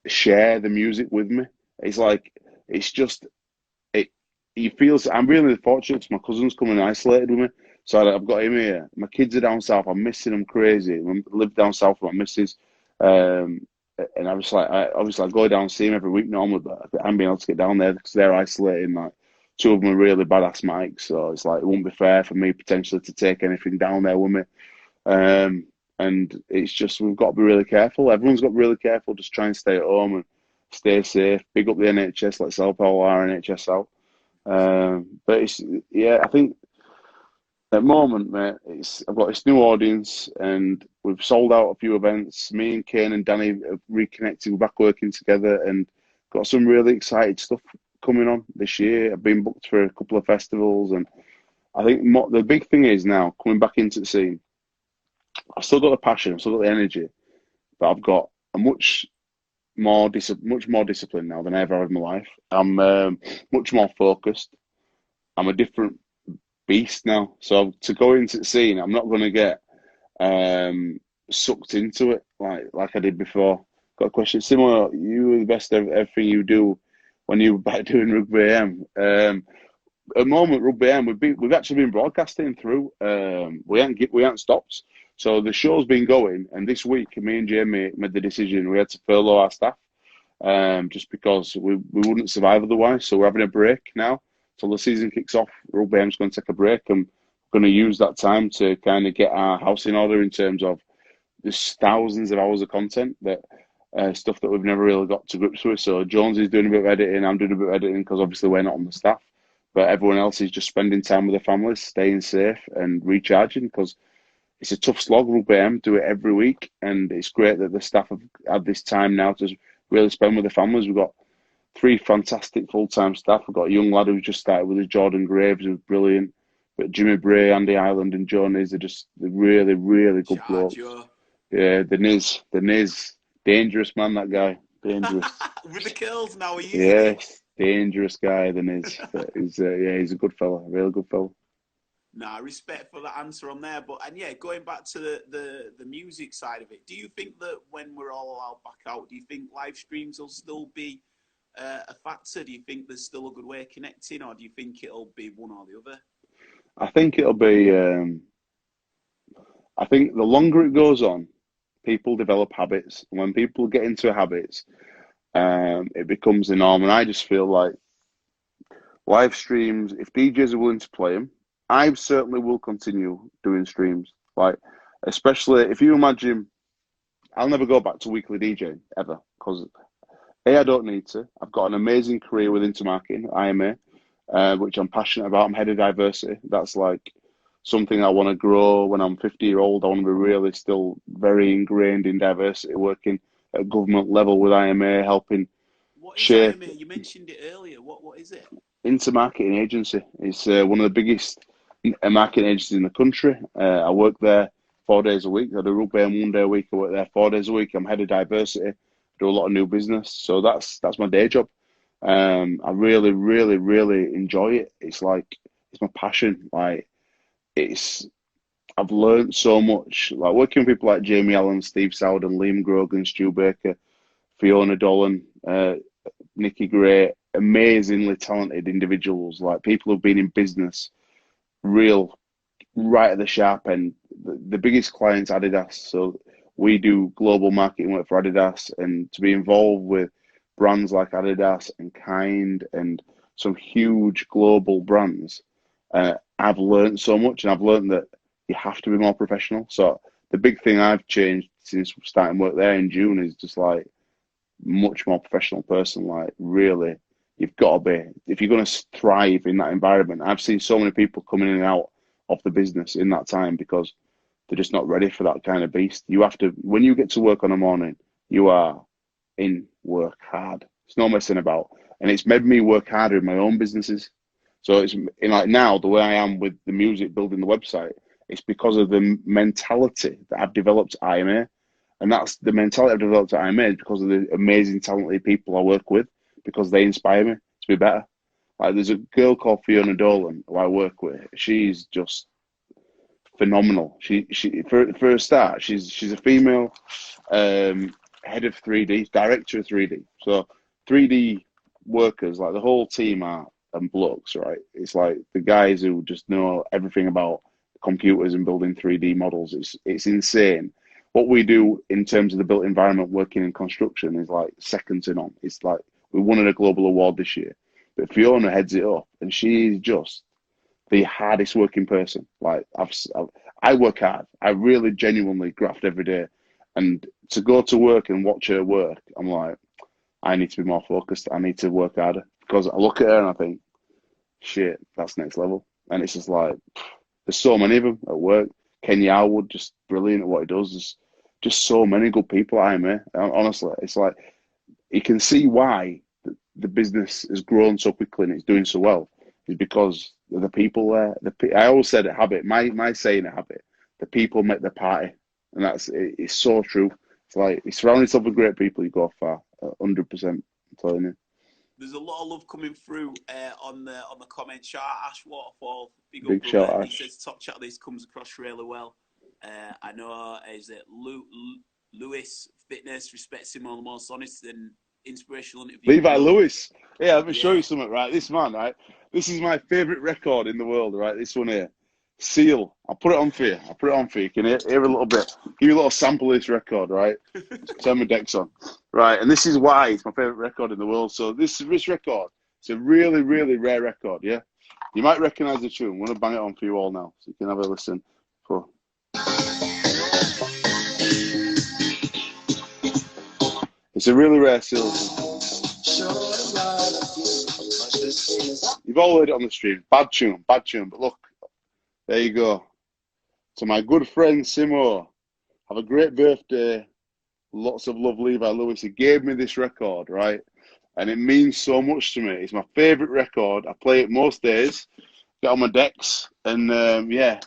share the music with me. It's like, it's just, he feels, I'm really fortunate. My cousin's coming isolated with me. So I've got him here. My kids are down south. I'm missing them crazy. I live down south with my missus. And I was like, obviously I go down and see him every week normally, but I haven't been able to get down there because they're isolated. Like, two of them are really bad asthmatics, so it's like it wouldn't be fair for me potentially to take anything down there with me. And it's just, we've got to be really careful. Everyone's got to be really careful. Just try and stay at home and stay safe. Big up the NHS. Let's help all our NHS out. But I think at the moment, mate, I've got this new audience, and we've sold out a few events. Me and Kane and Danny have reconnected. We're back working together and got some really excited stuff coming on this year. I've been booked for a couple of festivals, and I think the big thing is now coming back into the scene. I've still got the passion, I've still got the energy, but I've got a much more discipline now than I ever have in my life. I'm much more focused. I'm a different beast now. So to go into the scene, I'm not going to get sucked into it like I did before. Got a question, Simmo. You were the best at everything you do when you were back doing Rugby AM. At the moment, Rugby AM, we've actually been broadcasting through. We haven't stopped. So the show's been going, and this week, me and Jamie made the decision we had to furlough our staff, just because we wouldn't survive otherwise. So we're having a break now till the season kicks off. Rugby AM's going to take a break, and we're going to use that time to kind of get our house in order in terms of there's thousands of hours of content that stuff that we've never really got to grips with. So Jones is doing a bit of editing, I'm doing a bit of editing because obviously we're not on the staff, but everyone else is just spending time with their families, staying safe and recharging because it's a tough slog. Rugby AM do it every week, and it's great that the staff have had this time now to really spend with their families. We've got three fantastic full-time staff. We've got a young lad who's just started with us, Jordan Graves, who's brilliant. But Jimmy Bray, Andy Ireland, and Joe Niz are just really, really good blokes. Yeah, the Niz, dangerous man, that guy, dangerous.
With the curls now, he is.
Yes, dangerous guy, the Niz. He's a good fella, a real good fella.
Nah, respect for the answer on there. But and yeah, going back to the music side of it, do you think that when we're all allowed back out, do you think live streams will still be a factor? Do you think there's still a good way of connecting, or do you think it'll be one or the other?
I think it'll be. I think the longer it goes on, people develop habits, and when people get into habits, it becomes the norm. And I just feel like live streams, if DJs are willing to play them, I certainly will continue doing streams. Like, especially if you imagine, I'll never go back to weekly DJing ever because A, I don't need to. I've got an amazing career with intermarketing, IMA, which I'm passionate about. I'm head of diversity. That's like something I want to grow when I'm 50-year-old. I want to be really still very ingrained in diversity, working at government level with IMA, helping
What is
shape.
IMA? You mentioned it earlier. What is it?
Intermarketing agency. It's one of the biggest marketing agencies in the country. I work there 4 days a week. I do Rugby AM 1 day a week. I work there 4 days a week. I'm head of diversity. I do a lot of new business. So that's my day job. I really, really, really enjoy it. It's like it's my passion. Like I've learned so much. Like working with people like Jamie Allen, Steve Sowden, Liam Grogan, Stu Baker, Fiona Dolan, Nikki Gray, amazingly talented individuals, like people who've been in business, real right at the sharp end. The biggest clients, Adidas. So we do global marketing work for Adidas, and to be involved with brands like Adidas and Kind and some huge global brands, I've learned so much, and I've learned that you have to be more professional. So the big thing I've changed since starting work there in June is just like much more professional person. Like really, you've got to be, if you're going to thrive in that environment. I've seen so many people coming in and out of the business in that time because they're just not ready for that kind of beast. You have to, when you get to work on a morning, you are in work hard. It's no messing about. And it's made me work harder in my own businesses. So it's in like now, the way I am with the music, building the website, it's because of the mentality that I've developed at IMA. And that's the mentality I've developed at IMA because of the amazing, talented people I work with, because they inspire me to be better. Like there's a girl called Fiona Dolan who I work with. She's just phenomenal. She for a start, she's a female head of 3D, director of 3D. So 3D workers, like the whole team are and blokes, right? It's like the guys who just know everything about computers and building 3D models. It's insane. What we do in terms of the built environment working in construction is like second to none. It's like we won a global award this year, but Fiona heads it up, and she's just the hardest working person. Like I work hard. I really genuinely graft every day, and to go to work and watch her work, I'm like, I need to be more focused. I need to work harder because I look at her and I think, shit, that's next level. And it's just like, there's so many of them at work. Kenny Harwood, just brilliant at what he does. There's just so many good people at IMA. Honestly, it's like you can see why the business has grown so quickly and it's doing so well. Is because of the people there. I always said at Habit, my saying at Habit, the people make the party. and it's so true. It's like you surround yourself with great people, you go far. 100%. I'm telling you.
There's a lot of love coming through on the comment chart. Ash Waterfall, big up
Big shout,
brother. He
Ash.
says top chat. This comes across really well. I know is it Lewis Fitness respects him on the most honest and inspirational interview.
Levi Lewis. Yeah, let me show
Yeah.
you something, right? This man, right? This is my favourite record in the world, right? This one here. Seal. I'll put it on for you. You can hear a little bit. Give you a little sample of this record, right? Turn my decks on. Right, and this is why it's my favourite record in the world. So this record, it's a really, really rare record, yeah? You might recognise the tune. I'm going to bang it on for you all now, so you can have a listen. For... It's a really rare Seal. You've all heard it on the stream. Bad tune, but look, there you go. To my good friend Simmo, have a great birthday. Lots of love, Levi Lewis. He gave me this record, right? And it means so much to me. It's my favourite record. I play it most days, get on my decks, and yeah,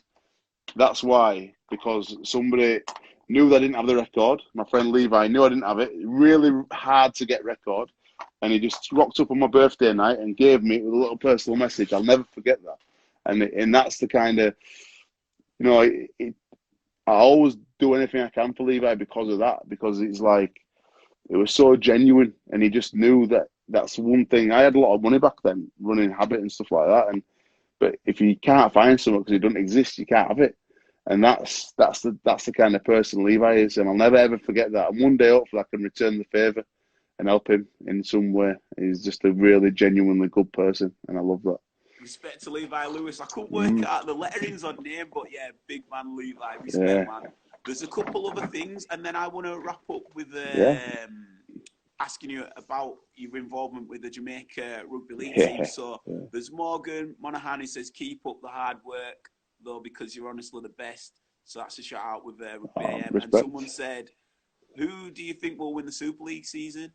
that's why. Because somebody knew that I didn't have the record. My friend Levi knew I didn't have it. Really hard to get record. And he just rocked up on my birthday night and gave me with a little personal message. I'll never forget that. And that's the kind of, you know, I always do anything I can for Levi because of that. Because it's like, it was so genuine. And he just knew that that's one thing. I had a lot of money back then, running Habit and stuff like that. But if you can't find something because it doesn't exist, you can't have it. And that's the kind of person Levi is. And I'll never, ever forget that. And one day, hopefully, I can return the favour and help him in some way. He's just a really genuinely good person, and I love that.
Respect to Levi Lewis. I couldn't work out the letterings on name, but yeah, big man Levi. Respect, man. There's a couple other things, and then I want to wrap up with asking you about your involvement with the Jamaica Rugby League team. So there's Morgan Monaghan who says, keep up the hard work, though, because you're honestly the best. So that's a shout out with Rugby AM.
Respect.
And someone said, who do you think will win the Super League season?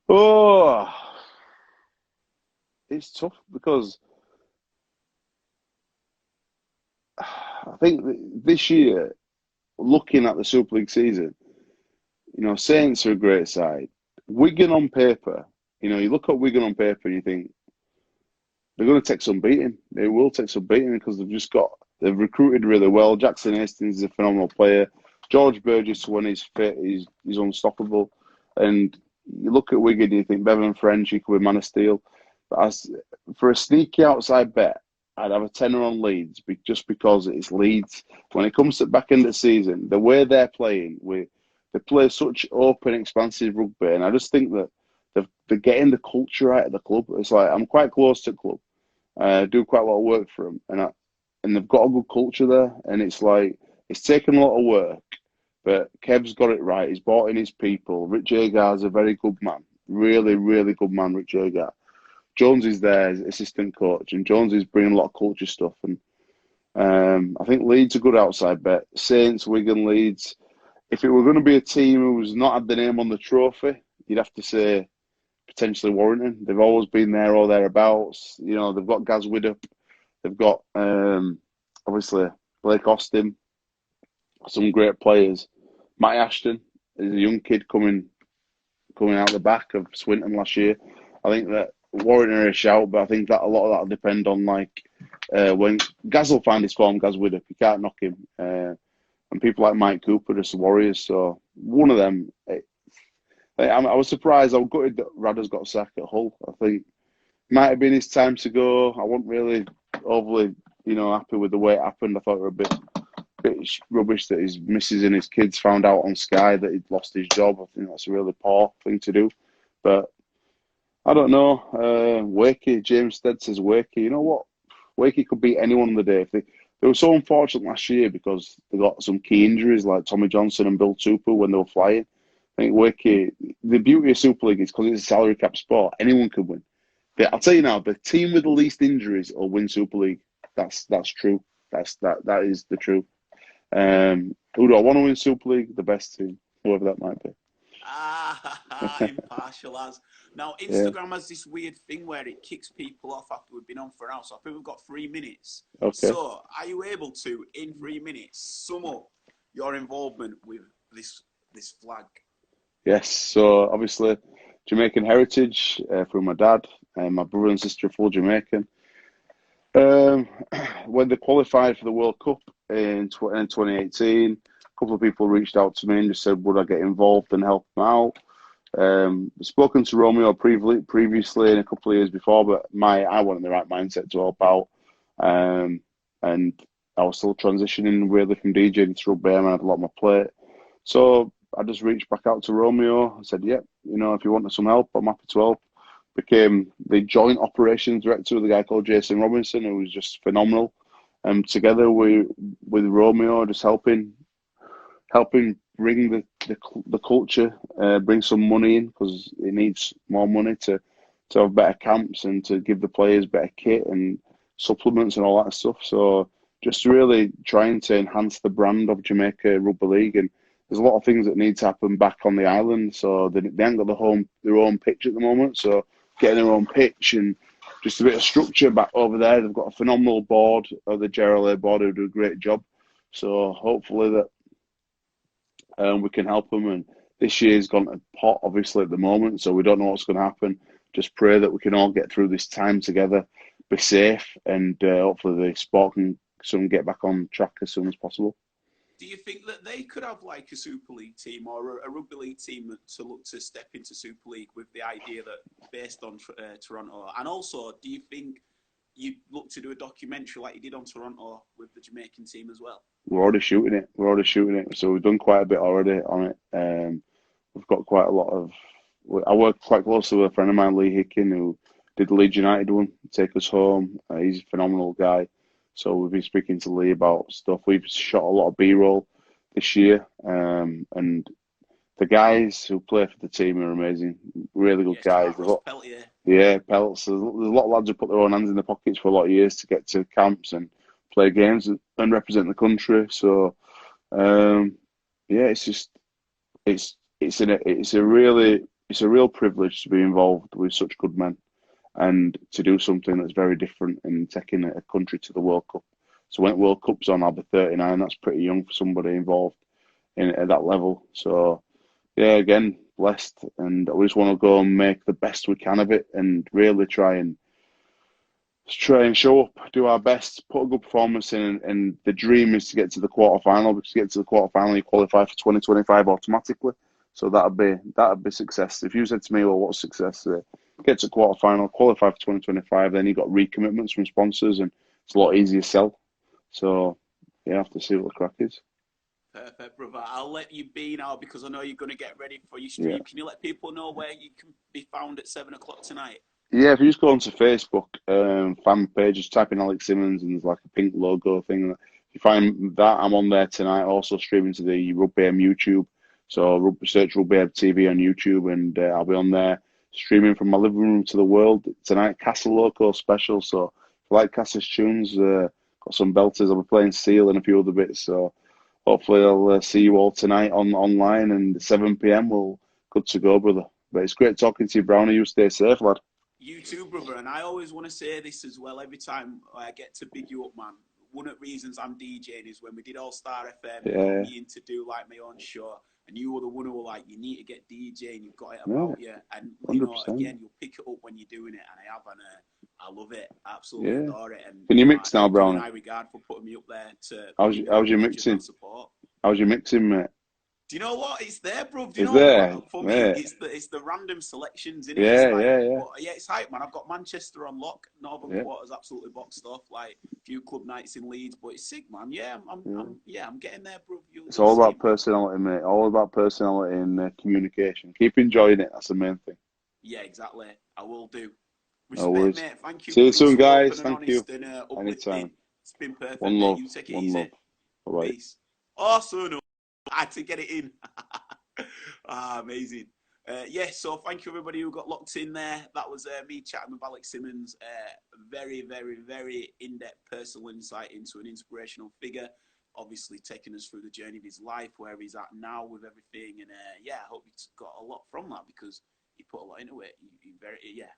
Oh, it's tough because I think this year, looking at the Super League season, you know, Saints are a great side. Wigan on paper, you know, you look at Wigan on paper and you think they're going to take some beating. They will take some beating because they've recruited really well. Jackson Hastings is a phenomenal player. George Burgess, when he's fit, he's unstoppable. And you look at Wigan and you think Bevan French, he could be Man of Steel. But for a sneaky outside bet, I'd have a tenner on Leeds just because it's Leeds. When it comes to the back end of the season, the way they're playing, they play such open, expansive rugby, and I just think that they're getting the culture out of the club. It's like I'm quite close to the club. I do quite a lot of work for them, and they've got a good culture there. And it's like it's taken a lot of work, but Kev's got it right. He's brought in his people. Rich Agar's a very good man, really, really good man. Rich Agar. Jones is there as assistant coach, and Jones is bringing a lot of culture stuff. And I think Leeds a good outside bet. Saints, Wigan, Leeds. If it were going to be a team who's not had the name on the trophy, you'd have to say potentially Warrington. They've always been there or thereabouts. You know, they've got Gaz Widdop. They've got obviously Blake Austin. Some great players. Matty Ashton is a young kid coming out the back of Swinton last year. I think that Warrington are a shout, but I think that a lot of that will depend on when Gaz will find his form. Gaz Widdop, you can't knock him. And people like Mike Cooper are some Warriors. So one of them. I was surprised how gutted that Radda's got a sack at Hull. I think it might have been his time to go. I wasn't really overly, happy with the way it happened. I thought it was a bit rubbish that his missus and his kids found out on Sky that he'd lost his job. I think that's a really poor thing to do. But I don't know. Wakey, James Stead says Wakey. You know what? Wakey could beat anyone on the day. They were so unfortunate last year because they got some key injuries like Tommy Johnson and Bill Tupou when they were flying. I think Wakey, the beauty of Super League is because it's a salary cap sport. Anyone can win. I'll tell you now, the team with the least injuries will win Super League. That's true. That is the truth. Who do I want to win Super League? The best team, whoever that might be.
Impartial as. Now, Instagram has this weird thing where it kicks people off after we've been on for an hour. So I think we've got 3 minutes.
Okay.
So are you able to, in 3 minutes, sum up your involvement with this flag.
Yes, so obviously Jamaican heritage through my dad, and my brother and sister are full Jamaican. Um, when they qualified for the World Cup in 2018, a couple of people reached out to me and just said, would I get involved and help them out? Spoken to Romeo previously and a couple of years before, but I wasn't in the right mindset to help out. And I was still transitioning really from DJing to Rugby AM. I had a lot on my plate. So I just reached back out to Romeo and said, yeah, if you want some help, I'm happy to help. Became the joint operations director with a guy called Jason Robinson, who was just phenomenal. And together with Romeo, just helping bring the culture, bring some money in because it needs more money to have better camps and to give the players better kit and supplements and all that stuff. So just really trying to enhance the brand of Jamaica Rugby League, and there's a lot of things that need to happen back on the island. So they haven't got their own pitch at the moment. So getting their own pitch and just a bit of structure back over there. They've got a phenomenal board, the JRLA board, who do a great job. So hopefully that we can help them. And this year's gone to pot, obviously, at the moment, so we don't know what's going to happen. Just pray that we can all get through this time together, be safe, and hopefully the sport can get back on track as soon as possible.
Do you think that they could have like a Super League team or a Rugby League team to look to step into Super League with the idea that based on Toronto? And also, do you think you'd look to do a documentary like you did on Toronto with the Jamaican team as well?
We're already shooting it. So we've done quite a bit already on it. We've got quite a lot of... I work quite closely with a friend of mine, Lee Hicken, who did the Leeds United one, Take Us Home. He's a phenomenal guy. So we've been speaking to Lee about stuff. We've shot a lot of B-roll this year. And the guys who play for the team are amazing. Really good guys. Yeah, pelts. There's a lot of lads who put their own hands in their pockets for a lot of years to get to camps and play games and represent the country. So, it's a real privilege to be involved with such good men and to do something that's very different and taking a country to the World Cup. So when World Cup's on, I'll be 39. That's pretty young for somebody involved at that level. So, yeah, again, blessed, and we just want to go and make the best we can of it and really try and show up, do our best, put a good performance in, and the dream is to get to the quarterfinal, because to get to the quarterfinal, you qualify for 2025 automatically. So that'd be success. If you said to me, well, what's success? Get to quarterfinal, qualify for 2025, then you got recommitments from sponsors, and it's a lot easier to sell. So you have to see what the crack is.
Perfect, brother. I'll let you be now because I know you're going to get ready for your stream. Yeah. Can you let people know where you can be found at 7 o'clock tonight?
Yeah, if you just go onto Facebook fan page, just type in Alex Simmons and there's like a pink logo thing. If you find that, I'm on there tonight, also streaming to the Rugby AM YouTube. So search Rugby AM TV on YouTube, and I'll be on there streaming from my living room to the world tonight. Castle Loco special. So if you like Cass's tunes, got some belters. I'll be playing Seal and a few other bits. So hopefully I'll see you all tonight online, and 7 p.m. we'll good to go, brother. But it's great talking to you, Brownie. You stay safe, lad.
You too, brother. And I always want to say this as well. Every time I get to big you up, man. One of the reasons I'm DJing is when we did All Star FM, you got me in to do like my own show, and you were the one who were like, you need to get DJing, you've got it about you. And, you know, 100%. Again, you'll pick it up when you're doing it, and I have, and I love it. Absolutely adore it. And,
can you mix now, Brown?
I regard for putting me up there to...
How's your mixing? How's your mixing, mate?
Do you know what? It's there, bro. Do you know what? For me, it's the random selections, innit? Yeah, it's hype, man. I've got Manchester on lock, Northern Quarters absolutely boxed off, like a few club nights in Leeds, but it's sick, man. Yeah, I'm getting there, bro.
It's all about personality, mate. All about personality and communication. Keep enjoying it. That's the main thing.
Yeah, exactly. I will do. Respect, mate. Thank you.
See you soon, guys. Thank you.
Anytime. It's been perfect.
One love.
You take it
One
easy.
Love. Bye.
Peace. Awesome. I had to get it in. Amazing. So thank you everybody who got locked in there. That was me chatting with Alex Simmons. Very, very, very in-depth personal insight into an inspirational figure. Obviously taking us through the journey of his life, where he's at now with everything. And I hope you got a lot from that, because he put a lot into it.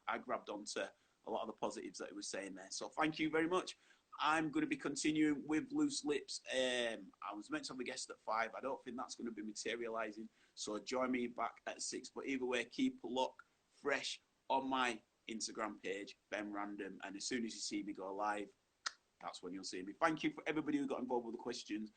I grabbed onto a lot of the positives that he was saying there. So thank you very much. I'm going to be continuing with Loose Lips. I was meant to have a guest at 5. I don't think that's going to be materialising. So join me back at 6. But either way, keep a look fresh on my Instagram page, Ben Random. And as soon as you see me go live, that's when you'll see me. Thank you for everybody who got involved with the questions.